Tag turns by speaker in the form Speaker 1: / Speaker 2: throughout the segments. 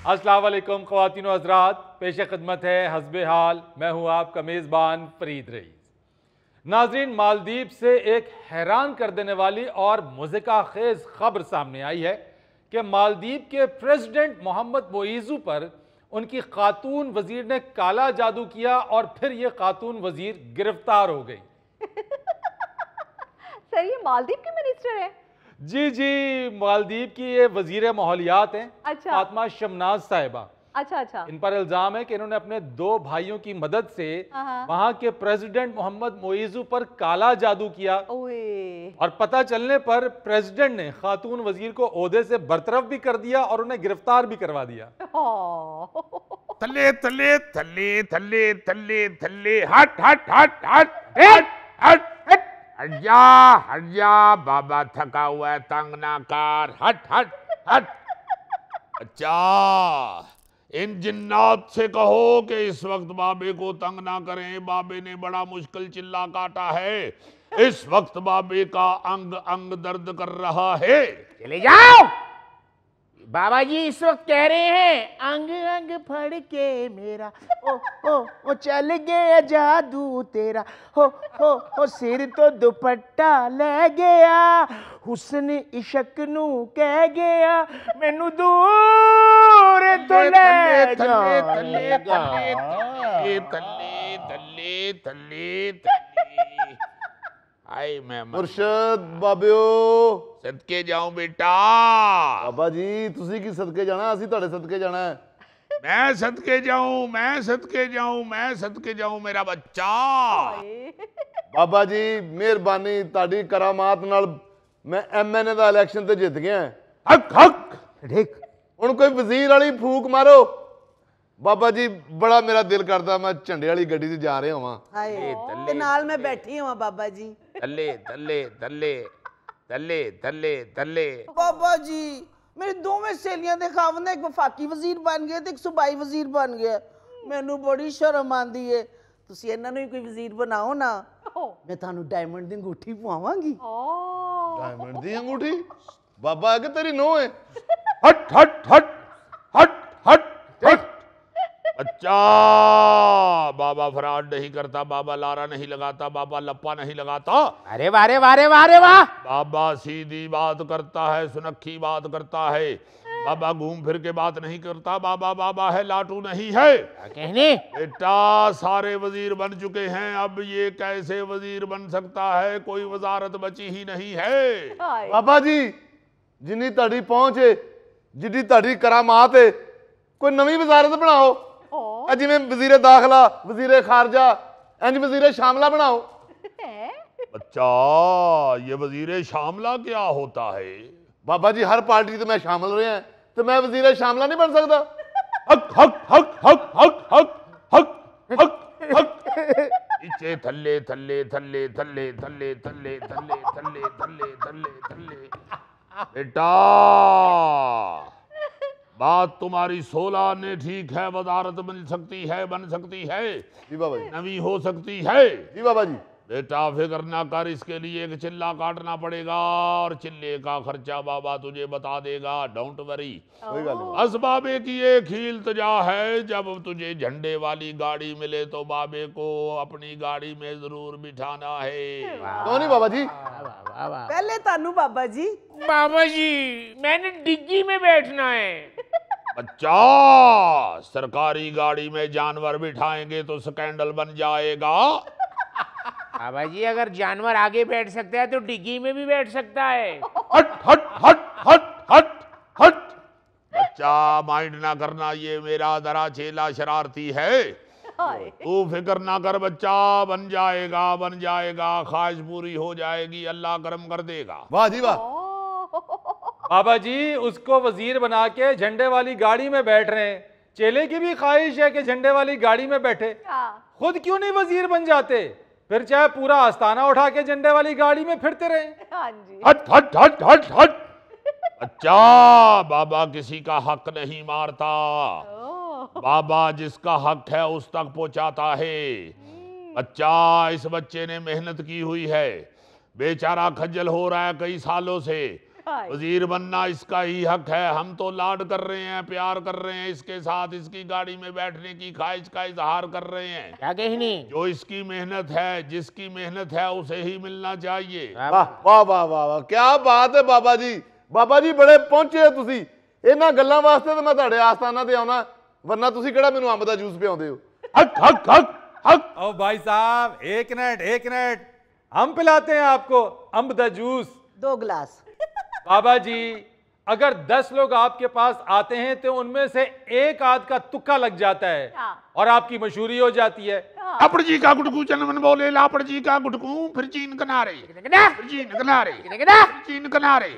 Speaker 1: अस्सलाम वालेकुम ख़वातीन व हज़रात, पेश खिदमत है हस्बे हाल। मैं हूँ आपका मेज़बान फरीद रईस। नाज़रीन, मालदीव से एक हैरान कर देने वाली और मुज़िका खेज़ खबर सामने आई है कि मालदीव के प्रेसिडेंट मोहम्मद मोइज़ू पर उनकी खातून वज़ीर ने काला जादू किया और फिर ये खातून वज़ीर गिरफ्तार हो गई।
Speaker 2: सर, ये मालदीव की मिनिस्टर है?
Speaker 1: जी जी, मालदीव की ये वज़ीर माहौलियात हैं।
Speaker 2: अच्छा।
Speaker 1: फातिमा शमनाज साहिबा।
Speaker 2: अच्छा अच्छा।
Speaker 1: इन पर इल्जाम है कि इन्होंने अपने 2 भाइयों की मदद से
Speaker 2: हाँ।
Speaker 1: वहां के प्रेसिडेंट मोहम्मद मोइज़ू पर काला जादू किया
Speaker 2: ओए।
Speaker 1: और पता चलने पर प्रेसिडेंट ने खातून वजीर को ओहदे से बरतरफ भी कर दिया और उन्हें गिरफ्तार भी करवा दिया।
Speaker 3: थल्ले थल्ले थल्ले थल्ले थल्ले थल्ले हट हट हट हट हट हट हट हट जा बाबा, थका हुआ है, तंग ना कर, हट हट हट। अच्छा, इन जिन्नात से कहो कि इस वक्त बाबे को तंग ना करें, बाबे ने बड़ा मुश्किल चिल्ला काटा है, इस वक्त बाबे का अंग अंग दर्द कर रहा है।
Speaker 4: चले जाओ। बाबा जी इस वक्त कह रहे हैं अंग अंग फड़ के मेरा, ओ चल गया जादू तेरा, हो सिर तो दुपट्टा ले गया, हुस्न इश्क नू कह गया, मैनू दूर तो ले जाएगा।
Speaker 3: आई मैं
Speaker 5: मुर्शद बाबियो
Speaker 3: सदके जाऊं बेटा।
Speaker 5: बाबा जी तुसी की सदके जाना, असी तुहाडे सदके जाना है।
Speaker 3: मैं सदके जाऊं, मैं सदके जाऊं, मैं सदके जाऊं मेरा बच्चा।
Speaker 5: बाबा जी मेहरबानी, ताड़ी करामात नाल मैं MNA दा इलेक्शन ते जित गया।
Speaker 3: हक हक
Speaker 4: ठीक।
Speaker 5: हुण कोई वजीर वाली फूक मारो। बाबा जी बड़ा मेरा दिल करदा मैं झंडे वाली गड्डी ते जा रहा हां।
Speaker 6: हाय ते नाल मैं बैठी हां बाबा जी।
Speaker 3: थल्ले थल्ले थल्ले थल्ले थल्ले थल्ले।
Speaker 6: बाबा जी मेरी दोवें सहेलियां दे खावंद एक वफाकी वजीर बन गए ते एक सूबाई वजीर बन गया। मैनू बड़ी शर्म आंदी है। तुसी इन्हां नूं ही कोई वजीर बनाओ ना, मैं थानू डायमंड दी अंगूठी पवावांगी।
Speaker 5: डायमंड दी अंगूठी? बाबा है कि तेरी नो है?
Speaker 3: हट हट हट हट हट हट। अच्छा, बाबा फ्रॉड नहीं करता, बाबा लारा नहीं लगाता, बाबा लप्पा नहीं लगाता।
Speaker 4: अरे वारे वारे वारे वाह।
Speaker 3: बाबा सीधी बात करता है, सुनक्खी बात करता है, बाबा घूम फिर के बात नहीं करता। बाबा बाबा है, लाटू नहीं है।
Speaker 4: कहने
Speaker 3: बेटा सारे वजीर बन चुके हैं, अब ये कैसे वजीर बन सकता है? कोई वजारत बची ही नहीं है।
Speaker 5: बाबा जी जिन्नी ताड़ी पहुंच है, जिन्नी ताड़ी करामात है, कोई नवी वजारत बनाओ। जिवें वजीर दाखिला, वजीर खारजा, इंज वजीर शामला बनाओ।
Speaker 3: अच्छा, ये वजीर शामला क्या होता है?
Speaker 5: बाबा जी हर पार्टी तो मैं शामिल रहा हैं, तो मैं वजीर शामला नहीं बन सकता?
Speaker 3: हक हक हक हक हक हक हक हक हक। नीचे थल्ले थल्ले थल्ले थल्ले थल्ले थल्ले थल्ले थल्ले थल्ले थल्ले थल्ले। बेटा बात तुम्हारी 16 ने ठीक है, वजारत मिल सकती है, बन सकती है,
Speaker 5: जी बाबा जी।
Speaker 3: नवी हो सकती है।
Speaker 5: जी बाबा जी।
Speaker 3: बेटा फिक्र ना कर, इसके लिए एक चिल्ला काटना पड़ेगा और चिल्ले का खर्चा बाबा तुझे बता देगा, डोंट वरी।
Speaker 5: कोई गल नहीं।
Speaker 3: बस बाबे की एक ही इल्तिजा है, जब तुझे झंडे वाली गाड़ी मिले तो बाबे को अपनी गाड़ी में जरूर बिठाना है।
Speaker 5: क्यों नहीं बाबा जी?
Speaker 6: पहले तानू बाबा जी।
Speaker 4: बाबा जी मैंने डिग्गी में बैठना है।
Speaker 3: बच्चा सरकारी गाड़ी में जानवर बिठाएंगे तो स्कैंडल बन जाएगा।
Speaker 4: बाबा जी अगर जानवर आगे बैठ सकता है तो डिग्गी में भी बैठ सकता है।
Speaker 3: हट हट हट हट हट हट। बच्चा माइंड ना करना, ये मेरा जरा चेला शरारती है। तू फिक्र ना कर बच्चा, बन जाएगा बन जाएगा, ख्वाहिश पूरी हो जाएगी, अल्लाह करम कर देगा।
Speaker 5: वाह जी वाह।
Speaker 1: बाबा जी उसको वजीर बना के झंडे वाली गाड़ी में बैठ रहे हैं। चेले की भी ख्वाहिश है कि झंडे वाली गाड़ी में बैठे, खुद क्यों नहीं वजीर बन जाते? फिर चाहे पूरा आस्ताना उठा के झंडे वाली गाड़ी में फिरते रहे।
Speaker 3: हट हट हट हट हट। अच्छा, बाबा किसी का हक नहीं मारता, बाबा जिसका हक है उस तक पहुंचाता है। अच्छा, इस बच्चे ने मेहनत की हुई है, बेचारा खज्जल हो रहा है कई सालों से,
Speaker 2: हाय।
Speaker 3: वजीर बनना इसका ही हक है। हम तो लाड कर रहे हैं, प्यार कर रहे हैं इसके साथ, इसकी गाड़ी में बैठने की ख्वाहिश का इजहार कर रहे हैं।
Speaker 4: क्या कहनी?
Speaker 3: जो इसकी मेहनत है, जिसकी मेहनत है उसे ही मिलना चाहिए।
Speaker 5: वाह वाह वाह वाह वाह, क्या बात है बाबा जी। बाबा जी बड़े पहुंचे हो ਤੁਸੀਂ। ਇਹਨਾਂ ਗੱਲਾਂ ਵਾਸਤੇ ਤਾਂ ਮੈਂ ਤੁਹਾਡੇ ਆਸਤਾਨਾ ਤੇ ਆਉਣਾ, वरना ਤੁਸੀਂ ਕਿਹੜਾ ਮੈਨੂੰ ਅੰਬ ਦਾ ਜੂਸ ਪਿਆਉਂਦੇ ਹੋ।
Speaker 3: हक हक हक हक।
Speaker 1: ओ भाई साहब, एक मिनट, हम पिलाते हैं आपको अम्ब द जूस।
Speaker 6: 2 गिलास।
Speaker 1: बाबा जी, अगर 10 लोग आपके पास आते हैं तो उनमें से एक आध का तुक्का लग जाता है और आपकी मशहूरी हो जाती है।
Speaker 3: लापड़ जी का गुटकू चनमन बोले, लापड़ जी का गुटकू फिर चीन किनारे, फिर चीन किनारे, फिर चीन किनारे।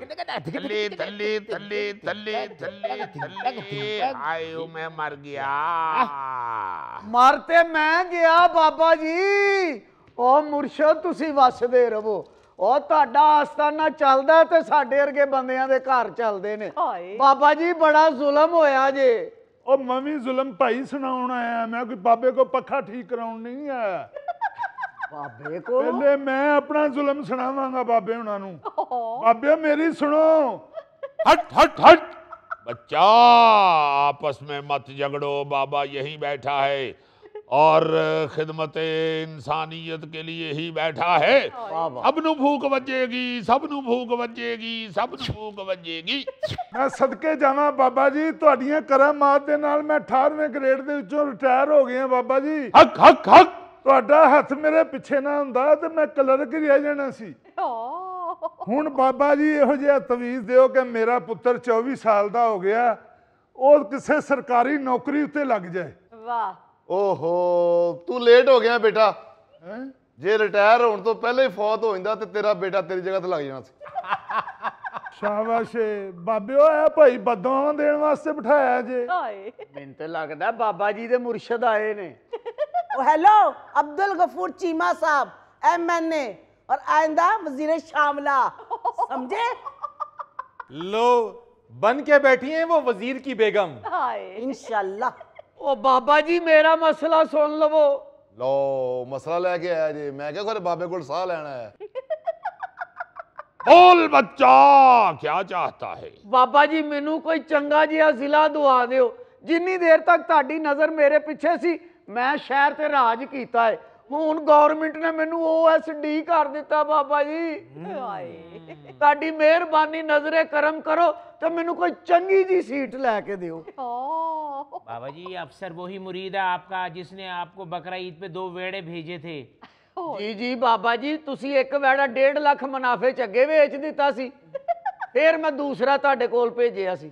Speaker 3: थल्ले थल्ले थल्ले थल्ले थल्ले थल्ले, आयो मैं मर गया।
Speaker 6: मारते मैं गया बाबा जी। ओ मुर्शद तुसी वसदे रहो। ਉਹ ਤੁਹਾਡਾ ਆਸਤਾਨਾ ਚੱਲਦਾ ਤੇ ਸਾਡੇ ਵਰਗੇ ਬੰਦਿਆਂ ਦੇ ਘਰ ਚੱਲਦੇ ਨੇ।
Speaker 2: ਹਾਏ।
Speaker 6: ਬਾਬਾ ਜੀ ਬੜਾ ਜ਼ੁਲਮ ਹੋਇਆ ਜੇ।
Speaker 7: ਉਹ ਮੈਂ ਵੀ ਜ਼ੁਲਮ ਭਾਈ ਸੁਣਾਉਣ ਆਇਆ, ਮੈਂ ਕੋਈ ਬਾਬੇ ਕੋ ਪੱਖਾ ਠੀਕ ਕਰਾਉਣ ਨਹੀਂ ਆਇਆ।
Speaker 6: ਬਾਬੇ ਕੋ
Speaker 7: ਪਹਿਲੇ ਮੈਂ ਆਪਣਾ ਜ਼ੁਲਮ ਸੁਣਾਵਾਂਗਾ ਬਾਬੇ ਹੁਣਾਂ ਨੂੰ। ਬਾਬੇ ਮੇਰੀ सुनो।
Speaker 3: हट हट हट। बच्चा आपस में मत झगड़ो, बाबा यहीं बैठा है और खिदमत इंसानियत के लिए ही बैठा है। सब नू भूख वजेगी, सब नू भूख वजेगी, सब नू भूख वजेगी।
Speaker 7: ਮੈਂ ਸਦਕੇ ਜਾਵਾਂ ਬਾਬਾ ਜੀ, ਤੁਹਾਡੀਆਂ ਕਰਾਮਾਤ ਦੇ ਨਾਲ ਮੈਂ 18ਵੇਂ ਗ੍ਰੇਡ ਦੇ ਵਿੱਚੋਂ ਰਿਟਾਇਰ ਹੋ ਗਿਆ ਬਾਬਾ ਜੀ।
Speaker 3: हक हक हक।
Speaker 7: ਤੁਹਾਡਾ ਹੱਥ ਮੇਰੇ ਪਿੱਛੇ ਨਾ ਹੁੰਦਾ ਤੇ ਮੈਂ ਕਲਰਕ ਹੀ ਰਹਿ ਜਾਣਾ ਸੀ। ਹੁਣ ਬਾਬਾ ਜੀ ਇਹੋ ਜਿਹਾ ਤਵੀਜ਼ ਦਿਓ ਕਿ ਮੇਰਾ ਪੁੱਤਰ 24 ਸਾਲ ਦਾ ਹੋ ਗਿਆ, ਉਹ ਕਿਸੇ ਸਰਕਾਰੀ ਨੌਕਰੀ ਉੱਤੇ ਲੱਗ ਜਾਏ।
Speaker 2: वाह।
Speaker 5: ਓਹੋ ਤੂੰ ਲੇਟ ਹੋ ਗਿਆ ਬੇਟਾ।
Speaker 7: ਹੈਂ?
Speaker 5: ਜੇ ਰਿਟਾਇਰ ਹੋਣ ਤੋਂ ਪਹਿਲਾਂ ਹੀ ਫੌਤ ਹੋ ਜਾਂਦਾ ਤੇ ਤੇਰਾ ਬੇਟਾ ਤੇਰੀ ਜਗ੍ਹਾ ਤੇ ਲੱਗ ਜਾਣਾ ਸੀ।
Speaker 7: ਸ਼ਾਬਾਸ਼ ਏ ਬਾਬਿਓ, ਇਹ ਭਾਈ ਬਦਦੁਆਵਾਂ ਦੇਣ ਵਾਸਤੇ ਬਿਠਾਇਆ ਜੇ।
Speaker 2: हाय।
Speaker 6: ਮੈਨੂੰ ਤੇ ਲੱਗਦਾ ਬਾਬਾ ਜੀ ਦੇ ਮੁਰਸ਼ਦ ਆਏ ਨੇ। ओ हेलो अब्दुल गफूर चीमा साहब, MNA और आइंदा वजीर शामला, समझे?
Speaker 1: लो, बन के बैठी हैं वो वजीर की बेगम।
Speaker 2: हाय।
Speaker 6: इंशाल्लाह। ओ बाबा जी मेरा मसला सुन लवो।
Speaker 5: ਲਓ ਮਸਲਾ ਲੈ ਕੇ ਆਇਆ ਜੀ। ਮੈਂ ਕਿਹਾ ਖਰੇ ਬਾਬੇ ਕੋਲ ਸਾਹ ਲੈਣਾ ਹੈ।
Speaker 3: बोल बच्चा क्या चाहता है?
Speaker 6: ਬਾਬਾ ਜੀ ਮੈਨੂੰ ਕੋਈ ਚੰਗਾ ਜਿਹਾ ਜ਼ਿਲ੍ਹਾ ਦਵਾ ਦਿਓ। ਜਿੰਨੀ ਦੇਰ ਤੱਕ ਤੁਹਾਡੀ ਨਜ਼ਰ ਮੇਰੇ ਪਿੱਛੇ ਸੀ ਮੈਂ ਸ਼ਹਿਰ ਤੇ ਰਾਜ ਕੀਤਾ ਹੈ, ਹੁਣ ਗਵਰਨਮੈਂਟ ਨੇ ਮੈਨੂੰ OSD ਕਰ ਦਿੱਤਾ ਬਾਬਾ ਜੀ। ਤੁਹਾਡੀ ਮਿਹਰਬਾਨੀ ਨਜ਼ਰੇ ਕਰਮ ਕਰੋ ਤੇ ਮੈਨੂੰ ਕੋਈ ਚੰਗੀ ਜੀ ਸੀਟ ਲੈ ਕੇ ਦਿਓ।
Speaker 4: बाबा जी, अफसर वही मुरीद है आपका जिसने आपको बकरा ईद पे 2 वेड़े भेजे थे।
Speaker 6: ਜੀ ਜੀ ਬਾਬਾ ਜੀ, ਤੁਸੀਂ ਇੱਕ ਵੇੜਾ 1.5 ਲੱਖ ਮੁਨਾਫੇ ਚ ਅੱਗੇ ਵੇਚ ਦਿੱਤਾ ਸੀ, ਫਿਰ ਮੈਂ ਦੂਸਰਾ ਤੁਹਾਡੇ ਕੋਲ ਭੇਜਿਆ ਸੀ।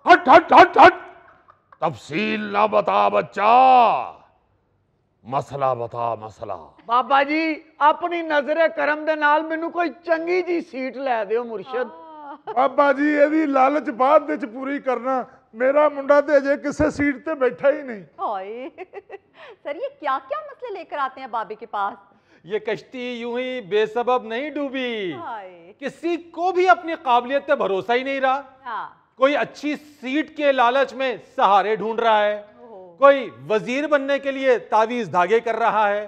Speaker 3: हट हट हट हट। तफसील ना बता बच्चा, मसला बता मसला।
Speaker 6: ਬਾਬਾ ਜੀ ਆਪਣੀ ਨਜ਼ਰੇ ਕਰਮ ਦੇ ਨਾਲ ਮੈਨੂੰ ਕੋਈ ਚੰਗੀ ਜੀ ਸੀਟ ਲੈ ਦਿਓ ਮੁਰਸ਼ਦ।
Speaker 7: ਬਾਬਾ ਜੀ ਇਹਦੀ ਲਾਲਚ ਬਾਅਦ ਵਿੱਚ ਪੂਰੀ ਕਰਨਾ। ਮੇਰਾ ਮੁੰਡਾ ਤੇ ਅਜੇ ਕਿਸੇ ਸੀਟ ਤੇ ਬੈਠਾ ਹੀ ਨਹੀਂ।
Speaker 2: हाय। सर ये क्या क्या मसले लेकर आते हैं बाबे के पास?
Speaker 1: ये कश्ती यूं ही बेसबब नहीं डूबी।
Speaker 2: हाय।
Speaker 1: किसी को भी अपनी काबिलियत पे भरोसा ही नहीं रहा।
Speaker 2: हाँ।
Speaker 1: कोई अच्छी सीट के लालच में सहारे ढूंढ रहा है, कोई वजीर बनने के लिए तावीज धागे कर रहा है,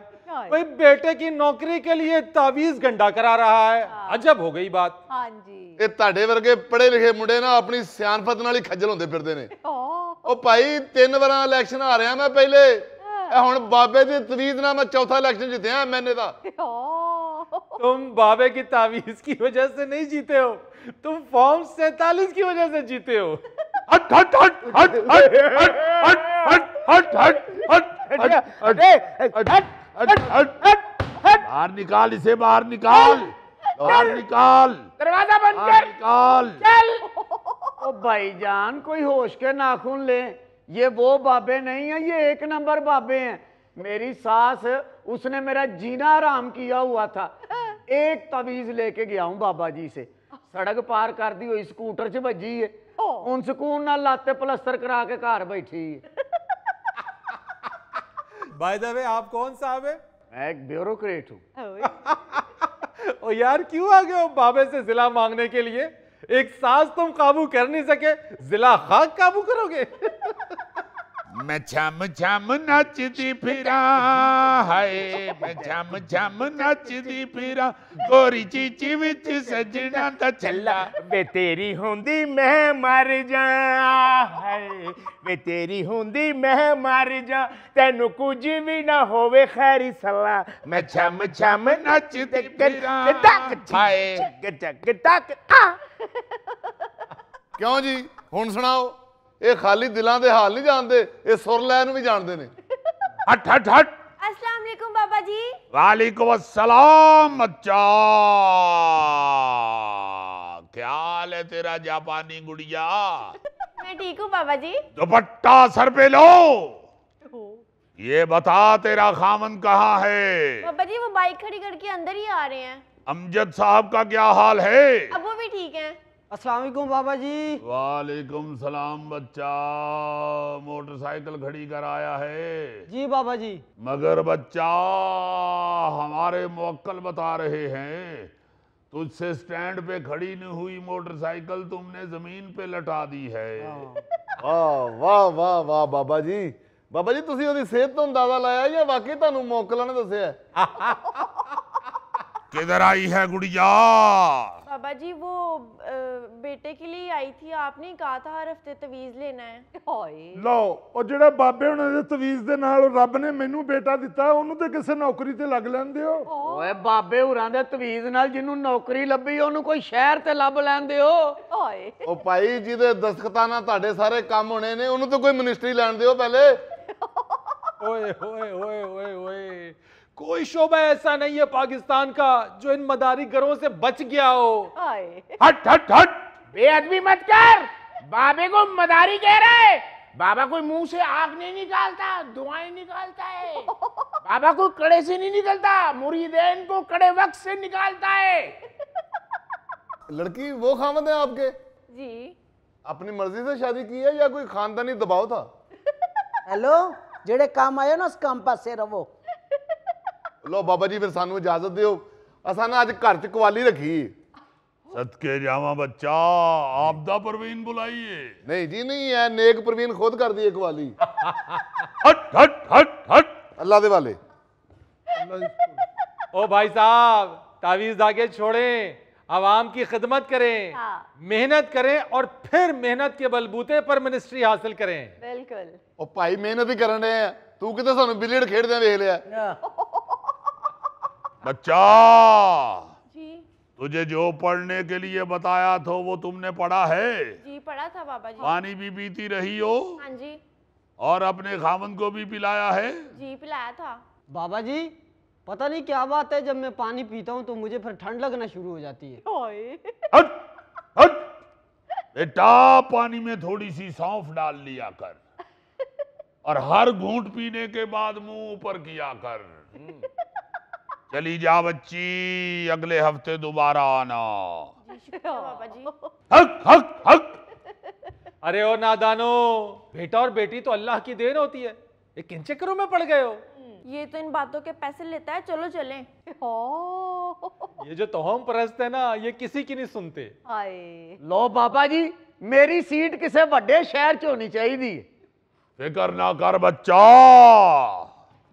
Speaker 1: कोई बेटे की नौकरी के लिए तावीज गंडा करा रहा है। अजब हो गई बात।
Speaker 2: हाँ जी।
Speaker 5: ਇਹ ਤੁਹਾਡੇ ਵਰਗੇ ਪੜ੍ਹੇ ਲਿਖੇ ਮੁੰਡੇ ਨਾ ਆਪਣੀ ਸਿਆਣਪਤ ਨਾਲ ਹੀ ਖੱਜਲ ਹੁੰਦੇ ਫਿਰਦੇ ਨੇ। ਉਹ ਭਾਈ 3 ਵਾਰਾਂ ਇਲੈਕਸ਼ਨ ਆ ਰਿਹਾ ਮੈਂ ਪਹਿਲੇ, ਇਹ ਹੁਣ ਬਾਬੇ ਦੀ ਤਵੀਜ਼ ਨਾਲ ਮੈਂ ਚੌਥਾ ਇਲੈਕਸ਼ਨ ਜਿੱਤਿਆ MNA ਦਾ।
Speaker 1: तुम बाबे की तावीज की वजह से नहीं जीते हो, तुम फॉर्म 47 की वजह से जीते हो।
Speaker 3: हट हट हट हट हट हट हट हट हट हट। बाहर निकाल इसे, बाहर निकाल, बाहर निकाल,
Speaker 4: दरवाजा बंद
Speaker 3: बाहर
Speaker 4: कर।
Speaker 3: निकाल।
Speaker 4: चल।
Speaker 6: ओ भाईजान कोई होश के नाखून ले, ये वो बाबे नहीं है, ये 1 नंबर बाबे हैं। मेरी सास, उसने मेरा जीना आराम किया हुआ था। एक तवीज लेके गया हूँ बाबा जी से, सड़क पार कर दी हुई स्कूटर च बजी है, उन सुकून ना लाते प्लस्तर करा के घर बैठी है।
Speaker 1: बाय द वे आप कौन साहब है?
Speaker 6: मैं एक ब्यूरोक्रेट हूँ।
Speaker 1: ओ यार क्यों आ गए हो बाबे से जिला मांगने के लिए? एक सास तुम काबू कर नहीं सके, जिला खाक काबू करोगे?
Speaker 3: मैं छम छम नचदी फिरा है, मैं छम छम नचदी फिरा, गोरी चीची विच सजना दा छल्ला।
Speaker 4: वे तेरी होंदी मैं मर जा है, वे तेरी होंदी मैं मर जा, तेनू कुछ भी ना होवे खैरी सला। मैं छम छम
Speaker 3: नचदी फिरा हाय।
Speaker 5: क्यों जी हुण सुनाओ, ये खाली दिलां दे हाल नहीं जानते, ये सुर लैन भी जानते ने।
Speaker 3: हट हट हट।
Speaker 2: अस्सलाम वालेकुम बाबा जी।
Speaker 3: वालेकुम अस्सलाम बच्चा, क्या हाल है तेरा जापानी गुड़िया?
Speaker 2: मैं ठीक हूँ बाबा जी।
Speaker 3: दुपट्टा सर पे लो। ये बता तेरा खामन कहाँ है?
Speaker 2: बाबा जी वो बाइक खड़ी करके अंदर ही आ रहे हैं।
Speaker 3: अमजद साहब का क्या हाल है?
Speaker 2: अब वो भी ठीक है।
Speaker 8: अस्सलाम वालेकुम बाबा जी।
Speaker 3: वालेकुम सलाम बच्चा, मोटरसाइकिल खड़ी कर आया है?
Speaker 8: जी बाबा जी।
Speaker 3: मगर बच्चा हमारे मुवक्किल बता रहे हैं तुझसे स्टैंड पे खड़ी नहीं हुई मोटरसाइकिल तुमने जमीन पे लटा दी है।
Speaker 5: वाह वाह वाह वाह बाबा जी, बाबा जी तुसी ओदी सेहत तो अंदाजा लाया या वाकई तुहानू मोकला ने दस्सिया?
Speaker 3: किधर आई है गुड़िया?
Speaker 2: बाबा जी वो बेटे के लिए आई थी, आपने कहा था हर हफ्ते तवीज लेना है।
Speaker 7: लो ਉਹ ਜਿਹੜੇ ਬਾਬੇ ਉਹਨਾਂ ਦੇ ਤਵੀਜ਼ ਦੇ ਨਾਲ ਰੱਬ ਨੇ ਮੈਨੂੰ ਬੇਟਾ ਦਿੱਤਾ, ਉਹਨੂੰ ਤੇ ਕਿਸੇ ਨੌਕਰੀ ਤੇ ਲੱਗ ਲੈਂਦੇ ਹੋ।
Speaker 8: ਓਏ ਬਾਬੇ ਹੁਰਾਂ ਦੇ ਤਵੀਜ਼ ਨਾਲ ਜਿਹਨੂੰ ਨੌਕਰੀ ਲੱਭੀ ਉਹਨੂੰ ਕੋਈ ਸ਼ਹਿਰ ਤੇ ਲੱਭ ਲੈਂਦੇ ਹੋ।
Speaker 2: ओए
Speaker 5: ਉਹ ਭਾਈ ਜਿਹਦੇ ਦਸਖਤਾਂ ਨਾਲ ਤੁਹਾਡੇ ਸਾਰੇ ਕੰਮ ਹੋਣੇ ਨੇ ਉਹਨੂੰ ਤਾਂ ਕੋਈ ਮਿਨਿਸਟਰੀ ਲੈਣ ਦਿਓ ਪਹਿਲੇ।
Speaker 1: ओए ओए ओए ओए ओए, कोई शोबा ऐसा नहीं है पाकिस्तान का जो इन मदारी घरों से बच गया हो।
Speaker 3: हट हट हट।
Speaker 4: बेअदबी मत कर, बाबे को मदारी कह रहा है। बाबा कोई मुंह से आग नहीं निकालता, दुआएं निकालता है। बाबा को कड़े से नहीं निकलता, मुरीदेन को कड़े वक्त से निकालता है।
Speaker 5: लड़की वो खामद है आपके?
Speaker 2: जी।
Speaker 5: अपनी मर्जी से शादी की है या कोई खानदानी दबाव था?
Speaker 6: हेलो, जेड़े काम आए ना उस काम पासे रहो।
Speaker 5: लो बाबा जी फिर सानू इजाजत दियो, असा ना अज घर च कवाली रखी।
Speaker 3: सदके जावा बच्चा, आपदा परवीन बुलाइए।
Speaker 5: नहीं जी नहीं है, नेक परवीन खुद कर दी कवाली।
Speaker 3: हट हट हट हट।
Speaker 5: अल्लाह दे वाले।
Speaker 1: ओ भाई साहब तावीज धागे छोड़ें, आवाम की खिदमत करें, मेहनत करें और फिर मेहनत के बलबूते पर मिनिस्ट्री हासिल करें।
Speaker 2: बिल्कुल।
Speaker 5: ओ भाई मेहनत ही करन रहे हैं, तू किते सानू बिलियर्ड खेडदे वेख लिया।
Speaker 3: बच्चा
Speaker 2: जी।
Speaker 3: तुझे जो पढ़ने के लिए बताया था वो तुमने पढ़ा है?
Speaker 2: जी पढ़ा था बाबा जी।
Speaker 3: पानी भी पीती रही हो?
Speaker 2: हाँ जी।
Speaker 3: और अपने खामन को भी पिलाया है?
Speaker 2: जी पिलाया था।
Speaker 8: बाबा जी पता नहीं क्या बात है, जब मैं पानी पीता हूँ तो मुझे फिर ठंड लगना शुरू हो जाती है।
Speaker 3: हट हट। बेटा पानी में थोड़ी सी सौंफ डाल लिया कर और हर घूंट पीने के बाद मुंह ऊपर किया कर। चली जा बच्ची, अगले हफ्ते दोबारा आना।
Speaker 2: जी शुक्रिया बाबा जी।
Speaker 3: हक हक हक।
Speaker 1: अरे ओ नादानो, बेटा और बेटी तो अल्लाह की देन होती है, ये किन चक्करों में पड़ गए हो?
Speaker 2: ये तो इन बातों के पैसे लेता है, चलो चलें।
Speaker 1: ये जो तोहम परस्त है ना, ये किसी की नहीं सुनते।
Speaker 8: लो बाबा जी मेरी सीट किसी बड़े शहर च होनी चाहिए।
Speaker 3: फिक्र ना कर बच्चा।